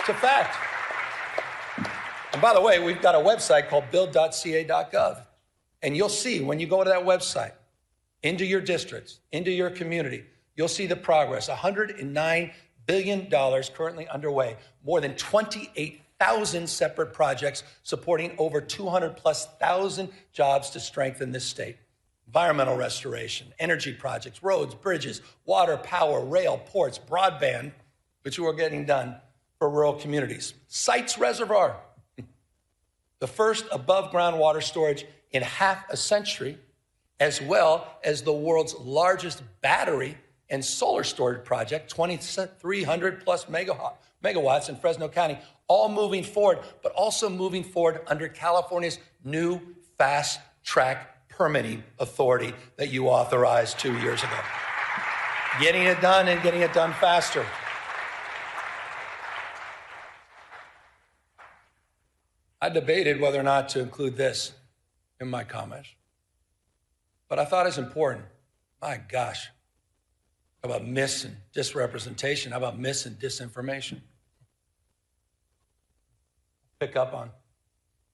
It's a fact. And by the way, we've got a website called build.ca.gov. And you'll see when you go to that website, into your districts, into your community, you'll see the progress. $109 billion currently underway, more than 28,000 separate projects supporting over 200,000+ jobs to strengthen this state. Environmental restoration, energy projects, roads, bridges, water, power, rail, ports, broadband, which are getting done for rural communities. Sites Reservoir, the first above-ground water storage in half a century, as well as the world's largest battery and solar storage project, 2,300+ megawatts in Fresno County, all moving forward, but also moving forward under California's new fast-track permitting authority that you authorized 2 years ago. Getting it done and getting it done faster. I debated whether or not to include this in my comments, but I thought it's important. My gosh, how about mis and disrepresentation? How about mis and disinformation? Pick up on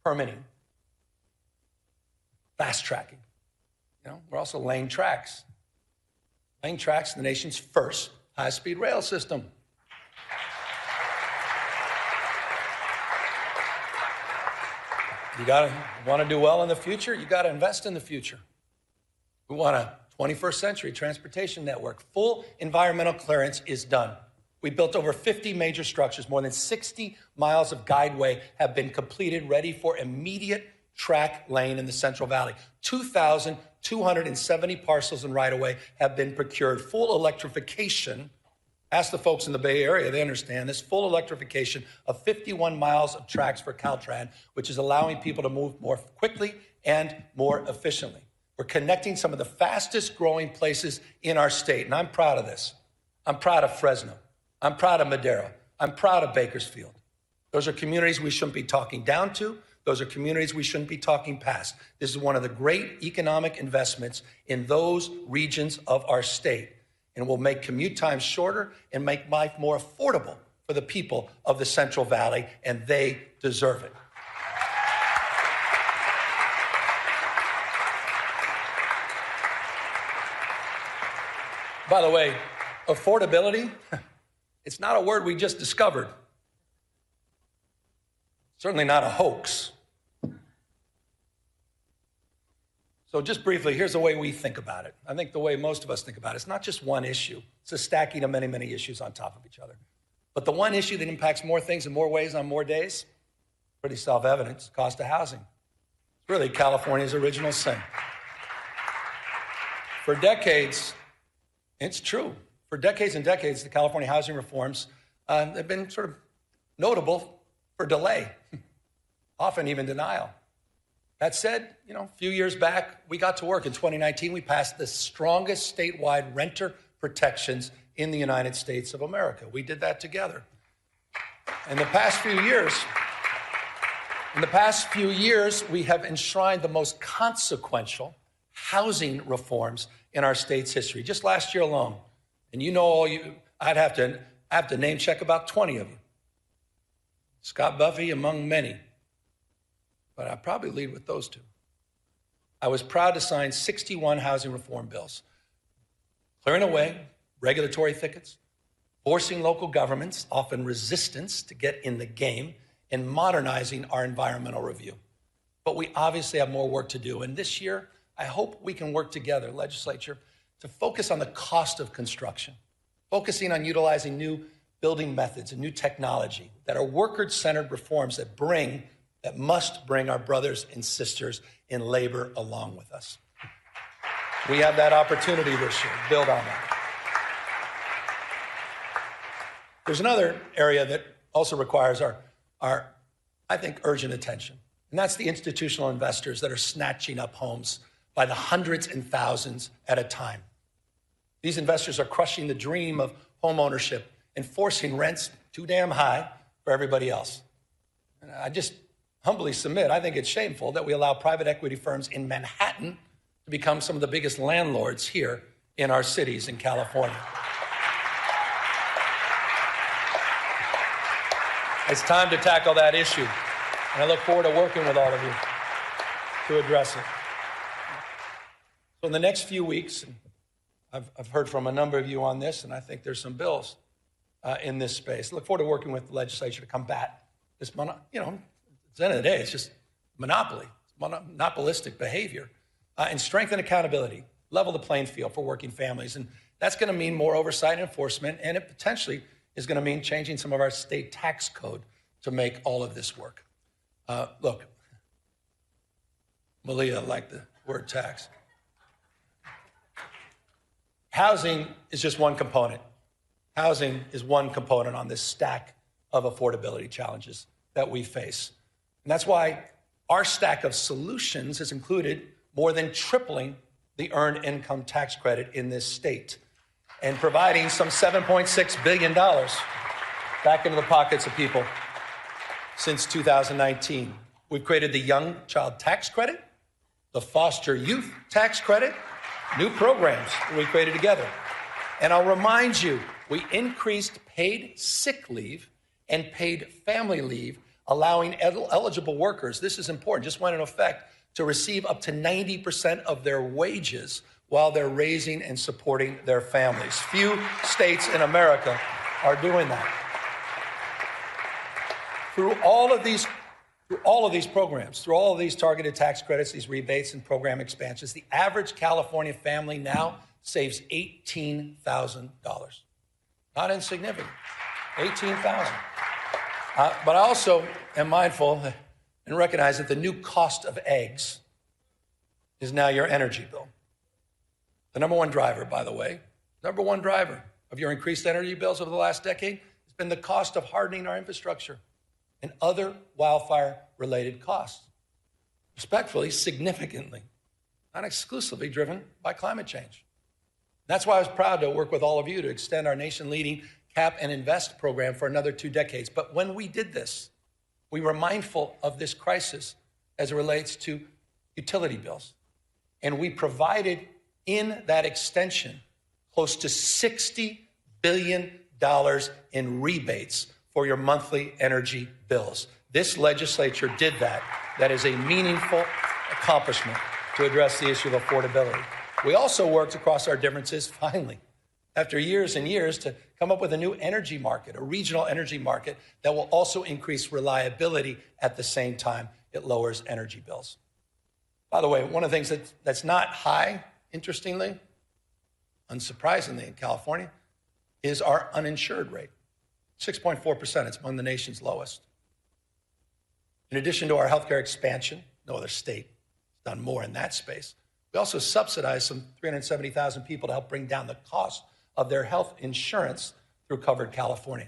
permitting, fast tracking. We're also laying tracks. Laying tracks, the nation's first high-speed rail system. You want to do well in the future, you got to invest in the future. We want a 21st century transportation network. Full environmental clearance is done. We built over 50 major structures. More than 60 miles of guideway have been completed, ready for immediate track lane in the Central Valley. 2,270 parcels and right-of-way have been procured. Full electrification Ask the folks in the Bay Area, they understand this full electrification of 51 miles of tracks for Caltrans, which is allowing people to move more quickly and more efficiently. We're connecting some of the fastest growing places in our state, and I'm proud of this. I'm proud of Fresno. I'm proud of Madera. I'm proud of Bakersfield. Those are communities we shouldn't be talking down to. Those are communities we shouldn't be talking past. This is one of the great economic investments in those regions of our state, and will make commute times shorter and make life more affordable for the people of the Central Valley, and they deserve it. By the way, affordability, it's not a word we just discovered. Certainly not a hoax. So just briefly, here's the way we think about it. I think the way most of us think about it, it's not just one issue. It's a stacking of many, many issues on top of each other. But the one issue that impacts more things in more ways on more days, pretty self-evident, it's cost of housing. It's really California's original sin. For decades, it's true. For decades and decades, the California housing reforms have been sort of notable for delay, often even denial. That said, a few years back, we got to work. In 2019, we passed the strongest statewide renter protections in the United States of America. We did that together. In the past few years, we have enshrined the most consequential housing reforms in our state's history. Just last year alone, and I'd have to name check about 20 of you. Scott Buffy among many, but I'd probably lead with those two. I was proud to sign 61 housing reform bills, clearing away regulatory thickets, forcing local governments, often resistance, to get in the game, and modernizing our environmental review. But we obviously have more work to do, and this year, I hope we can work together, legislature, to focus on the cost of construction, focusing on utilizing new building methods and new technology that are worker-centered reforms that must bring our brothers and sisters in labor along with us. We have that opportunity this year. Build on that. There's another area that also requires our I think, urgent attention, and that's the institutional investors that are snatching up homes by the hundreds and thousands at a time. These investors are crushing the dream of home ownership and forcing rents too damn high for everybody else. And I just humbly submit, I think it's shameful that we allow private equity firms in Manhattan to become some of the biggest landlords here in our cities in California. It's time to tackle that issue, and I look forward to working with all of you to address it. So in the next few weeks, I've heard from a number of you on this, and I think there's some bills in this space. I look forward to working with the legislature to combat this, at the end of the day, it's just monopoly, monopolistic behavior, and strengthen accountability, level the playing field for working families. And that's going to mean more oversight and enforcement, and it potentially is going to mean changing some of our state tax code to make all of this work. Look, Malia liked the word tax. Housing is just one component. Housing is one component on this stack of affordability challenges that we face. And that's why our stack of solutions has included more than tripling the earned income tax credit in this state and providing some $7.6 billion back into the pockets of people since 2019. We've created the Young Child Tax Credit, the Foster Youth Tax Credit, new programs that we created together. And I'll remind you, we increased paid sick leave and paid family leave, allowing eligible workers, this is important, just went into effect, to receive up to 90% of their wages while they're raising and supporting their families. Few states in America are doing that. Through all of these programs, through all of these targeted tax credits, these rebates and program expansions, the average California family now saves $18,000. Not insignificant, $18,000. But I also am mindful and recognize that the new cost of eggs is now your energy bill. The number one driver, by the way, number one driver of your increased energy bills over the last decade has been the cost of hardening our infrastructure and other wildfire-related costs. Respectfully, significantly, not exclusively driven by climate change. That's why I was proud to work with all of you to extend our nation-leading Cap and Invest program for another 2 decades. But when we did this, we were mindful of this crisis as it relates to utility bills. And we provided in that extension close to $60 billion in rebates for your monthly energy bills. This legislature did that. That is a meaningful accomplishment to address the issue of affordability. We also worked across our differences, finally, after years and years, to come up with a new energy market, a regional energy market that will also increase reliability at the same time it lowers energy bills. By the way, one of the things that's not high, interestingly, unsurprisingly in California, is our uninsured rate. 6.4%, it's among the nation's lowest. In addition to our healthcare expansion, no other state has done more in that space. We also subsidize some 370,000 people to help bring down the cost of their health insurance through Covered California.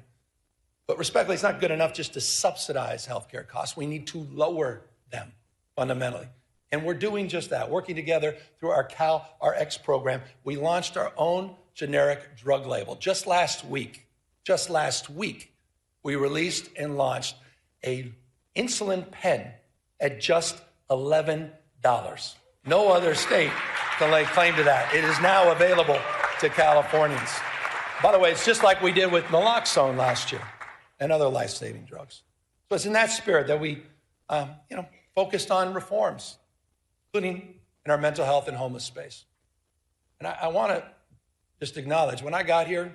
But respectfully, it's not good enough just to subsidize healthcare costs. We need to lower them fundamentally. And we're doing just that. Working together through our CalRx program, we launched our own generic drug label. Just last week, we released and launched a insulin pen at just $11. No other state can lay claim to that. It is now available to Californians. By the way, it's just like we did with naloxone last year and other life-saving drugs. So it's in that spirit that we focused on reforms, including in our mental health and homeless space. And I want to just acknowledge, when I got here,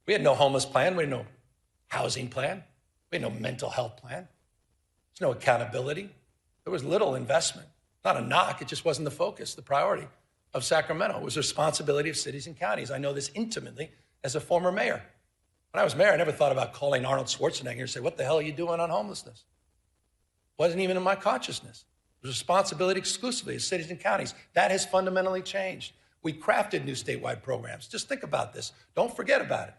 we had no homeless plan, we had no housing plan, we had no mental health plan. There's no accountability. There was little investment. Not a knock, it just wasn't the focus, the priority of Sacramento. It was the responsibility of cities and counties. I know this intimately as a former mayor. When I was mayor, I never thought about calling Arnold Schwarzenegger and say, what the hell are you doing on homelessness? Wasn't even in my consciousness. It was responsibility exclusively of cities and counties. That has fundamentally changed. We crafted new statewide programs. Just think about this. Don't forget about it.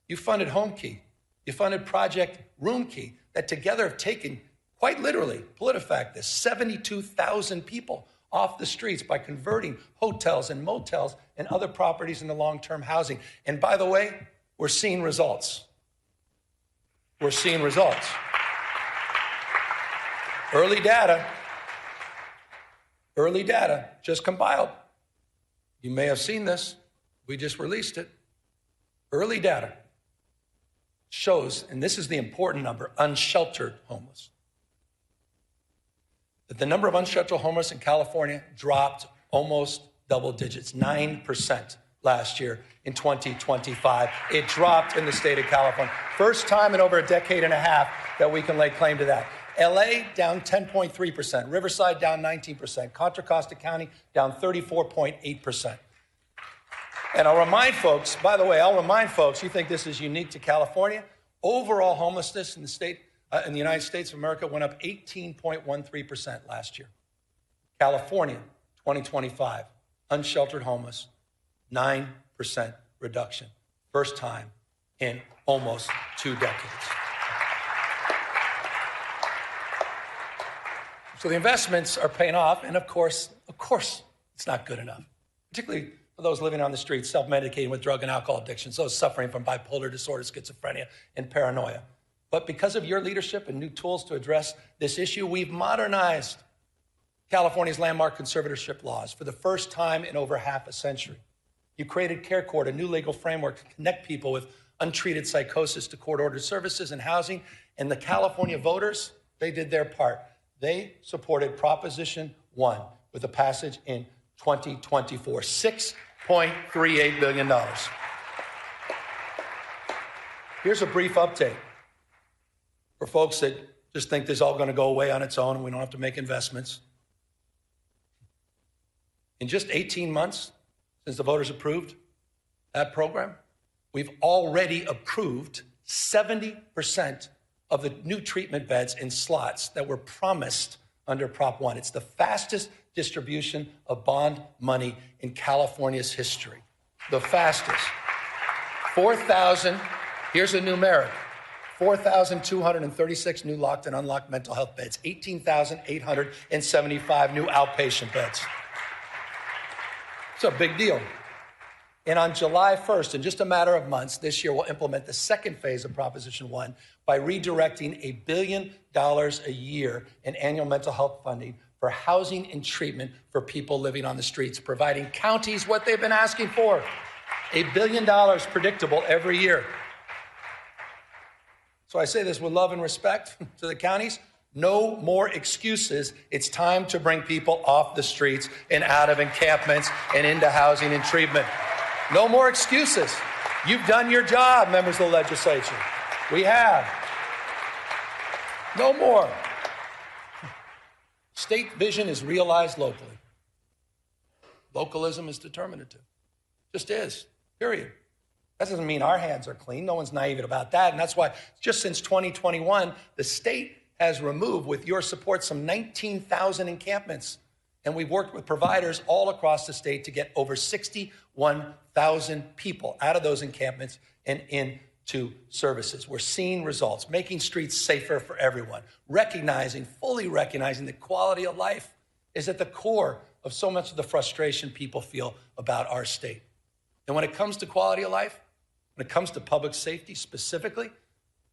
You funded Home Key. You funded Project Room Key that together have taken, quite literally, PolitiFact this, 72,000 people off the streets by converting hotels and motels and other properties into long-term housing. And by the way, we're seeing results. We're seeing results. Early data just compiled. You may have seen this. We just released it. Early data shows, and this is the important number, unsheltered homeless, that the number of unsheltered homeless in California dropped almost double digits, 9% last year in 2025. It dropped in the state of California. First time in over a decade and a half that we can lay claim to that. LA down 10.3%, Riverside down 19%, Contra Costa County down 34.8%. And I'll remind folks, by the way, you think this is unique to California? Overall homelessness in the United States of America went up 18.13% last year. California, 2025, unsheltered homeless, 9% reduction. First time in almost 2 decades. So the investments are paying off, and of course, it's not good enough, particularly for those living on the streets, self-medicating with drug and alcohol addictions, those suffering from bipolar disorder, schizophrenia, and paranoia. But because of your leadership and new tools to address this issue, we've modernized California's landmark conservatorship laws for the first time in over half a century. You created Care Court, a new legal framework to connect people with untreated psychosis to court-ordered services and housing. And the California voters, they did their part. They supported Proposition 1 with a passage in 2024, $6.38 billion. Here's a brief update for folks that just think this is all going to go away on its own and we don't have to make investments. In just 18 months since the voters approved that program, we've already approved 70% of the new treatment beds and slots that were promised under Prop 1. It's the fastest distribution of bond money in California's history. The fastest. 4,000, here's a numeric, 4,236 new locked and unlocked mental health beds, 18,875 new outpatient beds. It's a big deal. And on July 1st, in just a matter of months, this year we'll implement the second phase of Proposition 1 by redirecting $1 billion a year in annual mental health funding for housing and treatment for people living on the streets, providing counties what they've been asking for. $1 billion predictable every year. So I say this with love and respect to the counties. No more excuses. It's time to bring people off the streets and out of encampments and into housing and treatment. No more excuses. You've done your job, members of the legislature. We have. No more. State vision is realized locally. Localism is determinative. Just is. Period. That doesn't mean our hands are clean. No one's naive about that. And that's why just since 2021, the state has removed, with your support, some 19,000 encampments. And we've worked with providers all across the state to get over 61,000 people out of those encampments and into services. We're seeing results, making streets safer for everyone, fully recognizing that quality of life is at the core of so much of the frustration people feel about our state. And when it comes to quality of life, when it comes to public safety specifically,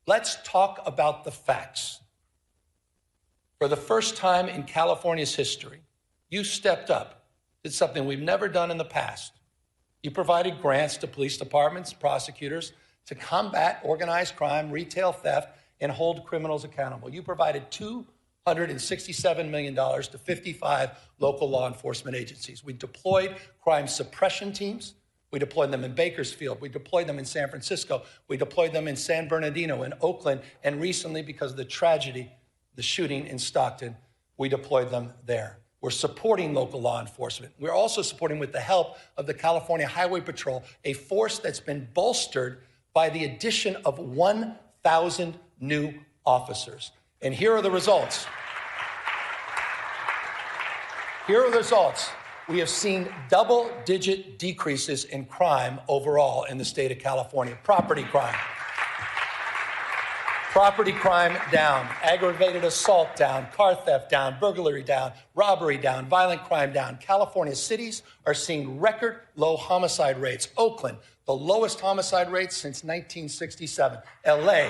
let's talk about the facts. For the first time in California's history, you stepped up, did something we've never done in the past. You provided grants to police departments, prosecutors, to combat organized crime, retail theft, and hold criminals accountable. You provided $267 million to 55 local law enforcement agencies. We deployed crime suppression teams. We deployed them in Bakersfield. We deployed them in San Francisco. We deployed them in San Bernardino, in Oakland, and recently, because of the tragedy, the shooting in Stockton, we deployed them there. We're supporting local law enforcement. We're also supporting, with the help of the California Highway Patrol, a force that's been bolstered by the addition of 1,000 new officers. And here are the results. Here are the results. We have seen double-digit decreases in crime overall in the state of California. Property crime. Property crime down, aggravated assault down, car theft down, burglary down, robbery down, violent crime down. California cities are seeing record low homicide rates. Oakland, the lowest homicide rates since 1967. LA,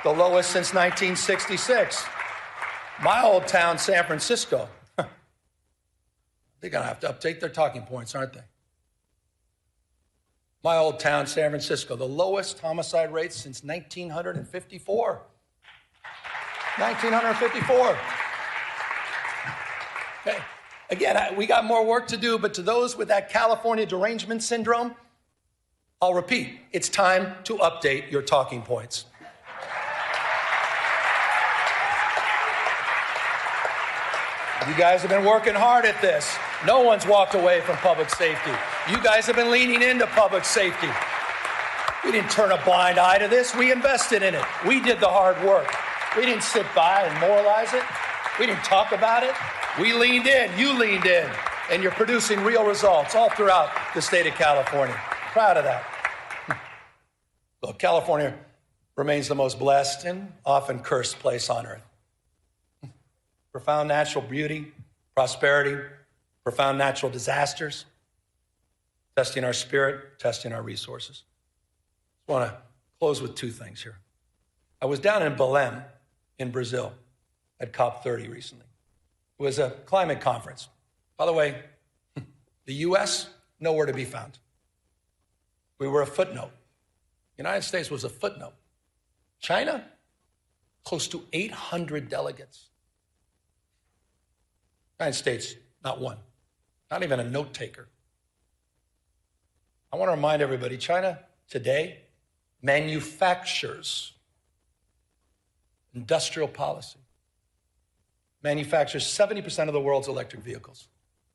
the lowest since 1966. My old town, San Francisco, they're going to have to update their talking points, aren't they? My old town, San Francisco, the lowest homicide rate since 1954. 1954. Okay. Again, we got more work to do, but to those with that California derangement syndrome, I'll repeat, it's time to update your talking points. You guys have been working hard at this. No one's walked away from public safety. You guys have been leaning into public safety. We didn't turn a blind eye to this. We invested in it. We did the hard work. We didn't sit by and moralize it. We didn't talk about it. We leaned in. You leaned in. And you're producing real results all throughout the state of California. Proud of that. Look, California remains the most blessed and often cursed place on earth. Profound natural beauty, prosperity, profound natural disasters, testing our spirit, testing our resources. I want to close with two things here. I was down in Belém in Brazil at COP30 recently. It was a climate conference. By the way, the U.S., nowhere to be found. We were a footnote. The United States was a footnote. China, close to 800 delegates. United States, not one, not even a note taker. I want to remind everybody, China today manufactures industrial policy, manufactures 70% of the world's electric vehicles.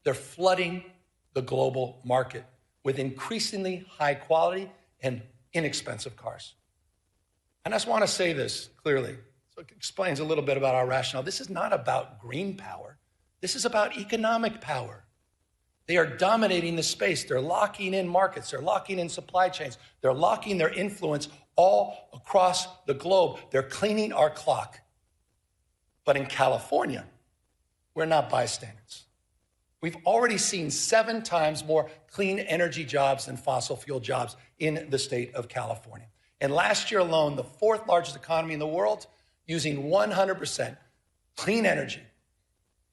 They're flooding the global market with increasingly high quality and inexpensive cars. And I just want to say this clearly, so it explains a little bit about our rationale. This is not about green power. This is about economic power. They are dominating the space. They're locking in markets. They're locking in supply chains. They're locking their influence all across the globe. They're cleaning our clock. But in California, we're not bystanders. We've already seen 7 times more clean energy jobs than fossil fuel jobs in the state of California. And last year alone, the 4th largest economy in the world, using 100% clean energy,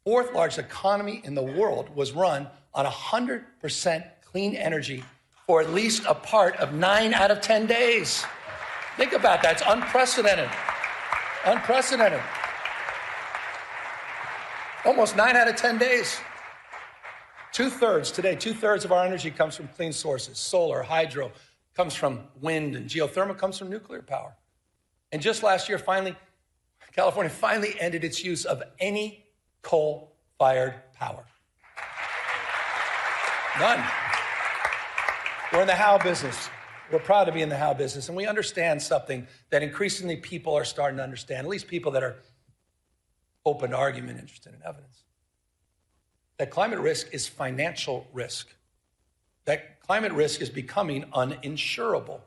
4th largest economy in the world, was run on 100% clean energy for at least a part of 9 out of 10 days. Think about that. It's unprecedented. Unprecedented. Almost 9 out of 10 days. 2/3 today, 2/3 of our energy comes from clean sources. Solar, hydro, comes from wind, and geothermal comes from nuclear power. And just last year, California finally ended its use of any coal-fired power. None. We're in the how business. We're proud to be in the how business, and we understand something that increasingly people are starting to understand, at least people that are open to argument, interested in evidence. That climate risk is financial risk. That climate risk is becoming uninsurable.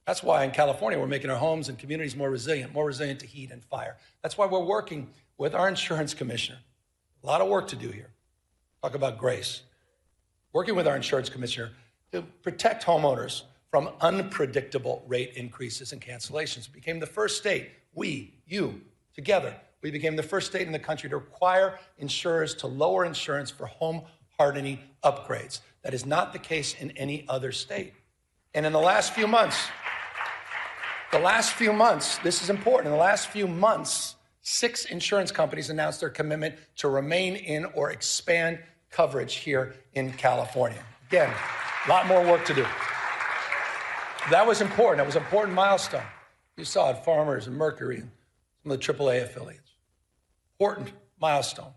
That's why in California, we're making our homes and communities more resilient to heat and fire. That's why we're working with our insurance commissioner. A lot of work to do here. Talk about grace. Working with our insurance commissioner to protect homeowners from unpredictable rate increases and cancellations. We became the first state, together, we became the first state in the country to require insurers to lower insurance for home hardening upgrades. That is not the case in any other state. And in the last few months, this is important, in the last few months, 6 insurance companies announced their commitment to remain in or expand coverage here in California. Again, a lot more work to do. That was important. That was an important milestone. You saw it, Farmers and Mercury and some of the AAA affiliates. Important milestone.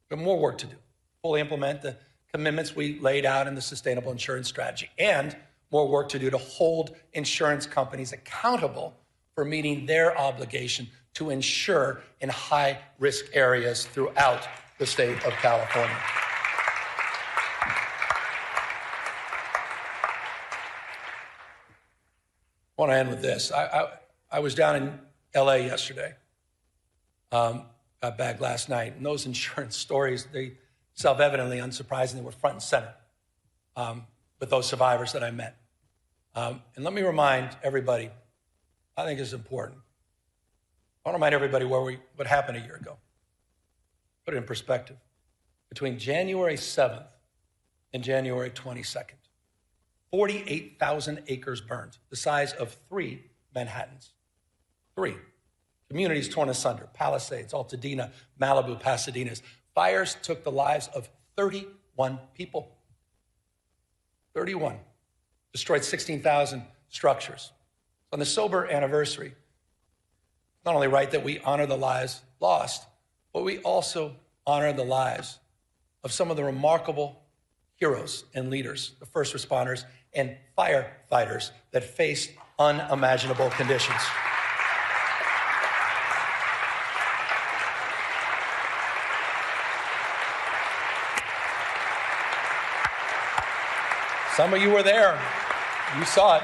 We have more work to do. Fully implement the commitments we laid out in the sustainable insurance strategy, and more work to do to hold insurance companies accountable for meeting their obligation to insure in high-risk areas throughout the state of California. I want to end with this. I was down in L.A. yesterday. Got back last night, and those insurance stories, they self-evidently, unsurprisingly, were front and center with those survivors that I met. And let me remind everybody, I think it's important. I want to remind everybody what happened a year ago. Put it in perspective. Between January 7th and January 22nd, 48,000 acres burned, the size of 3 Manhattans. 3. Communities torn asunder, Palisades, Altadena, Malibu, Pasadena's. Fires took the lives of 31 people. 31. Destroyed 16,000 structures. On the sober anniversary, it's not only right that we honor the lives lost, but we also honor the lives of some of the remarkable heroes and leaders, the first responders and firefighters that faced unimaginable conditions. Some of you were there. You saw it.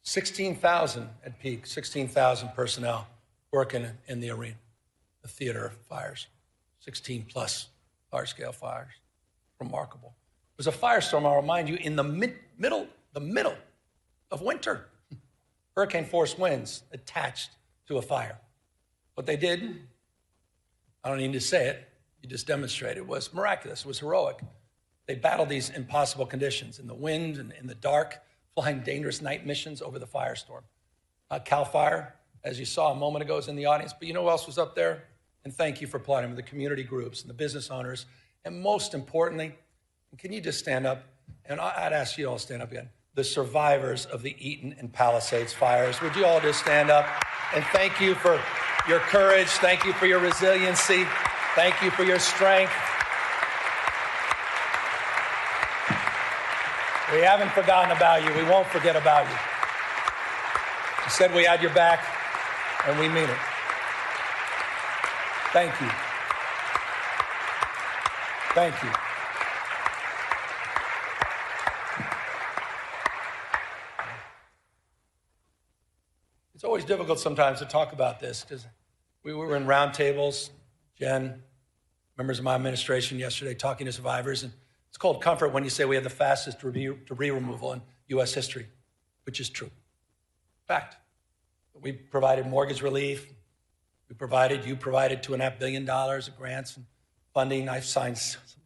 $16,000 at peak, 16,000 personnel working in the arena. The theater of fires, 16 plus large-scale fires. Remarkable. It was a firestorm, I'll remind you, in the middle of winter. Hurricane force winds attached to a fire. What they did, I don't need to say it, you just demonstrated, it was miraculous, it was heroic. They battled these impossible conditions in the wind and in the dark, flying dangerous night missions over the firestorm. CAL FIRE, as you saw a moment ago, is in the audience, but you know who else was up there? And thank you for applauding them, the community groups and the business owners. And most importantly, can you just stand up? And I'd ask you all to stand up again. the survivors of the Eaton and Palisades fires. Would you all just stand up? And thank you for your courage. Thank you for your resiliency. Thank you for your strength. We haven't forgotten about you. We won't forget about you. You said we had your back, and we mean it. Thank you. Thank you. It's always difficult sometimes to talk about this because we were in roundtables, Jen, members of my administration yesterday talking to survivors, and it's called comfort when you say we have the fastest debris removal in U.S. history, which is true. Fact. We provided mortgage relief. You provided $2.5 billion of grants and funding. I've signed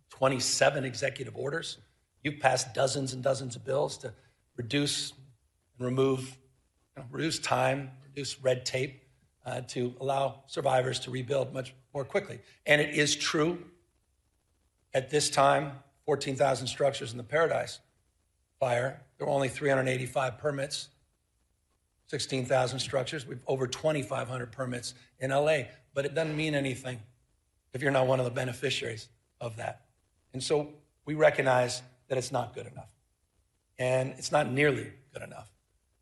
27 executive orders. You've passed dozens and dozens of bills to reduce and remove, reduce time, reduce red tape to allow survivors to rebuild much more quickly. And it is true at this time, 14,000 structures in the Paradise fire. There were only 385 permits, 16,000 structures. We've over 2,500 permits in LA, but it doesn't mean anything if you're not one of the beneficiaries of that. And so we recognize that it's not good enough. And it's not nearly good enough.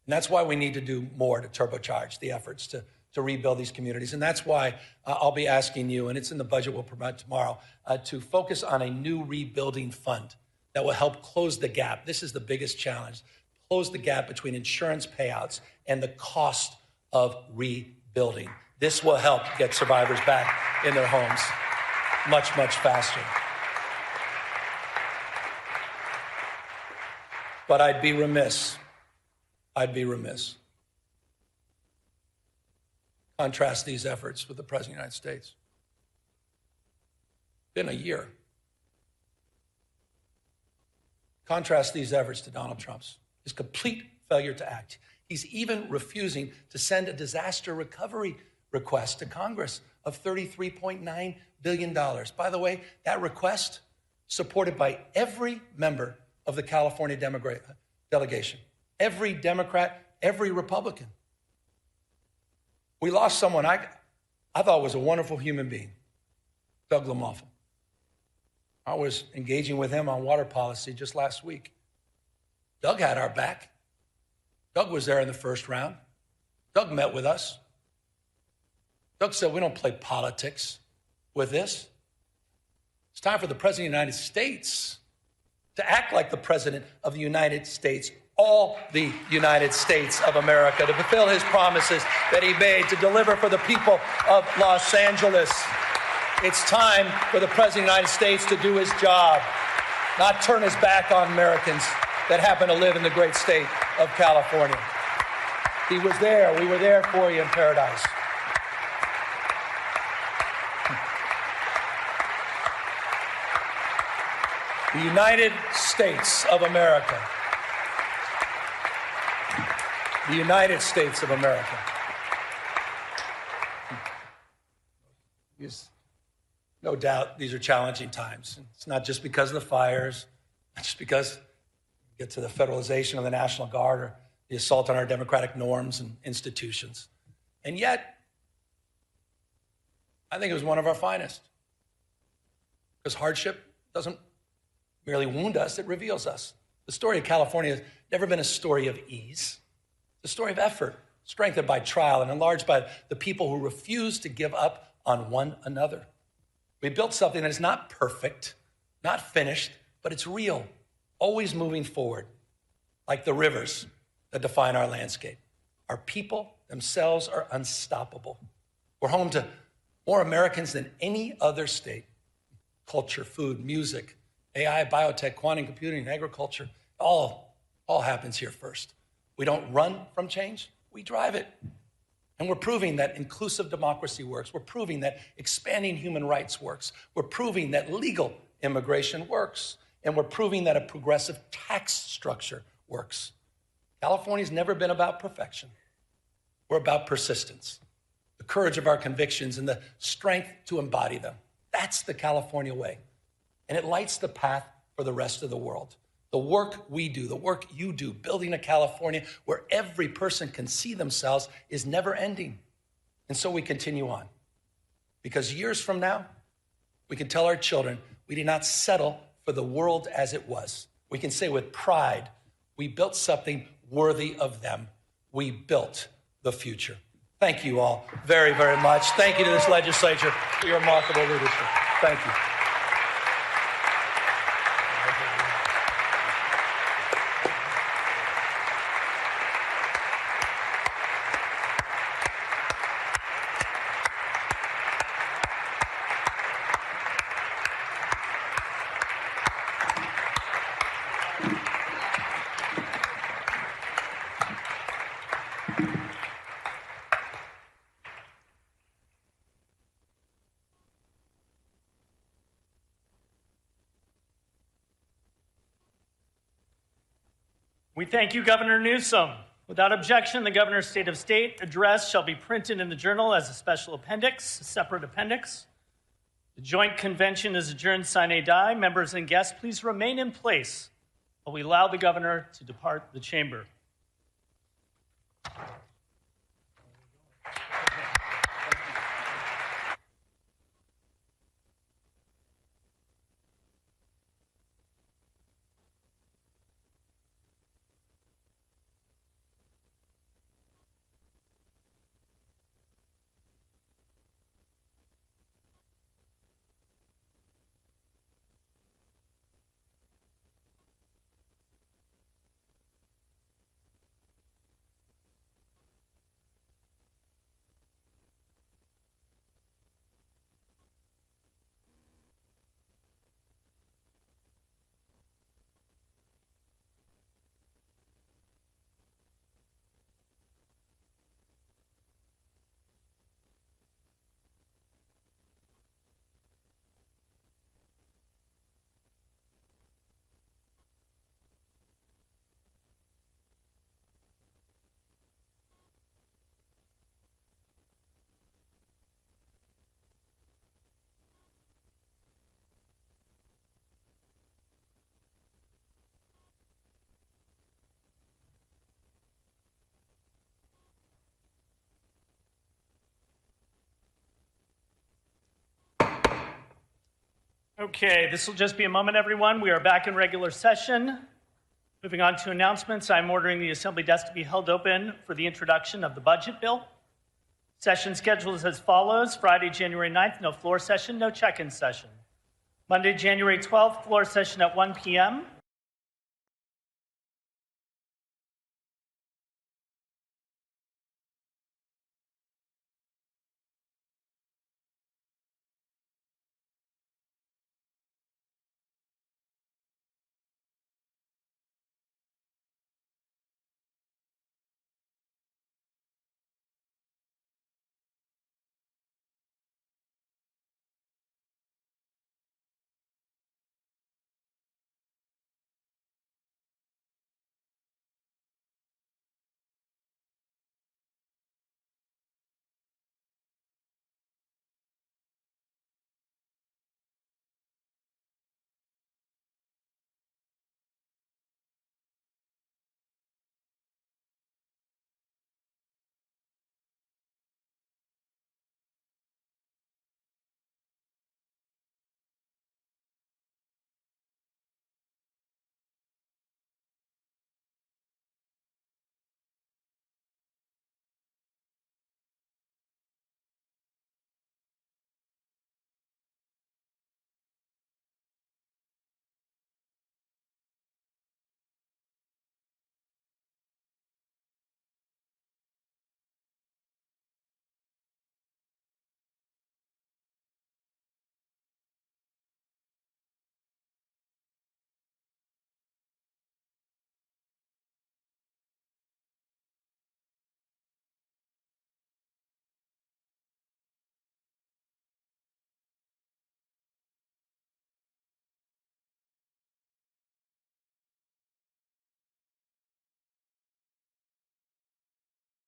And that's why we need to do more to turbocharge the efforts to rebuild these communities. And that's why I'll be asking you, and it's in the budget we'll provide tomorrow, to focus on a new rebuilding fund that will help close the gap. This is the biggest challenge. Close the gap between insurance payouts and the cost of rebuilding. This will help get survivors back in their homes much, much faster. But I'd be remiss. Contrast these efforts with the President of the United States. Been a year. Contrast these efforts to Donald Trump's. His complete failure to act. He's even refusing to send a disaster recovery request to Congress of $33.9 billion. By the way, that request supported by every member of the California delegation. Every Democrat, every Republican. We lost someone I thought was a wonderful human being, Doug LaMalfa. I was engaging with him on water policy just last week. Doug had our back. Doug was there in the first round. Doug met with us. Doug said, we don't play politics with this. It's time for the President of the United States to act like the President of the United States, all the United States of America, to fulfill his promises that he made, to deliver for the people of Los Angeles. It's time for the President of the United States to do his job, not turn his back on Americans that happen to live in the great state of California. He was there. We were there for you in Paradise. The United States of America. The United States of America. No doubt these are challenging times. It's not just because of the fires, not just because we get to the federalization of the National Guard or the assault on our democratic norms and institutions. And yet, I think it was one of our finest. Because hardship doesn't merely wound us, it reveals us. The story of California has never been a story of ease. It's a story of effort, strengthened by trial and enlarged by the people who refuse to give up on one another. We built something that is not perfect, not finished, but it's real, always moving forward, like the rivers that define our landscape. Our people themselves are unstoppable. We're home to more Americans than any other state. Culture, food, music, AI, biotech, quantum computing, agriculture, all happens here first. We don't run from change, we drive it. And we're proving that inclusive democracy works. We're proving that expanding human rights works. We're proving that legal immigration works. And we're proving that a progressive tax structure works. California's never been about perfection. We're about persistence, the courage of our convictions, and the strength to embody them. That's the California way. And it lights the path for the rest of the world. The work we do, the work you do, building a California where every person can see themselves is never ending. And so we continue on. Because years from now, we can tell our children we did not settle for the world as it was. We can say with pride, we built something worthy of them. We built the future. Thank you all very, very much. Thank you to this legislature for your remarkable leadership. Thank you. We thank you, Governor Newsom. Without objection, the Governor's State of State address shall be printed in the Journal as a special appendix, a separate appendix. The joint convention is adjourned sine die. Members and guests, please remain in place while we allow the Governor to depart the chamber. Okay, this will just be a moment, everyone. We are back in regular session. Moving on to announcements, I'm ordering the Assembly desk to be held open for the introduction of the budget bill. Session schedule is as follows. Friday, January 9th, no floor session, no check-in session. Monday, January 12th, floor session at 1 p.m.